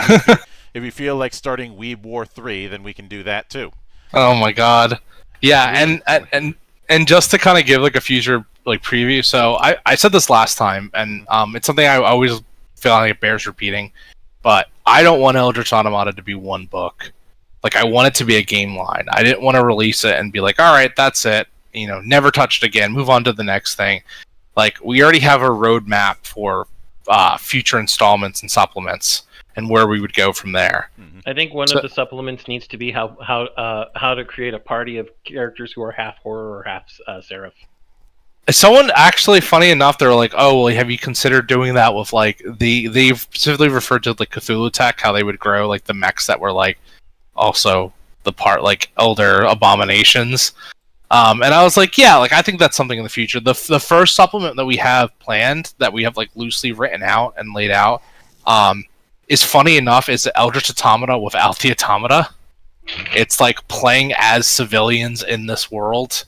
you feel like starting Weeb War 3, then we can do that too. Oh my god. Yeah, and just to kind of give like a future like preview, so I said this last time, and it's something I always feel like it bears repeating, but I don't want Eldritch Automata to be one book. Like, I want it to be a game line. I didn't want to release it and be like, all right, that's it. Never touch it again. Move on to the next thing. Like, we already have a roadmap for future installments and supplements and where we would go from there. I think one of the supplements needs to be how to create a party of characters who are half horror or half seraph. Someone actually, funny enough, they were like, "Oh, well, have you considered doing that with like they've specifically referred to like Cthulhu Tech, how they would grow like the mechs that were like also the part like elder abominations." And I was like, yeah, like I think that's something in the future. The first supplement that we have planned, that we have like loosely written out and laid out, is funny enough is the Eldritch Automata without the automata. It's like playing as civilians in this world,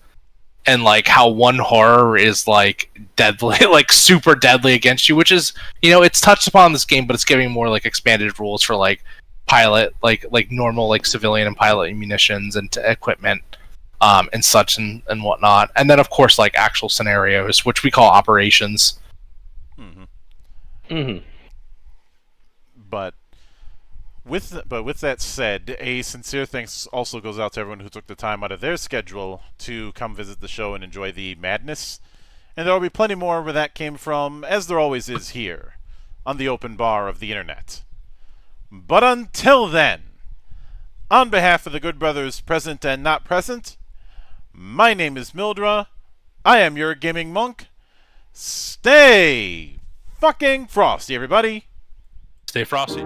and like how one horror is like deadly, like super deadly against you, which is it's touched upon in this game, but it's giving more like expanded rules for like pilot, like normal like civilian and pilot munitions and equipment. And such and whatnot, and then of course like actual scenarios, which we call operations. But with that said, a sincere thanks also goes out to everyone who took the time out of their schedule to come visit the show and enjoy the madness. And there will be plenty more where that came from, as there always is here on the open bar of the internet. But until then, on behalf of the good brothers present and not present, my name is Mildra. I am your gaming monk. Stay fucking frosty, everybody. Stay frosty.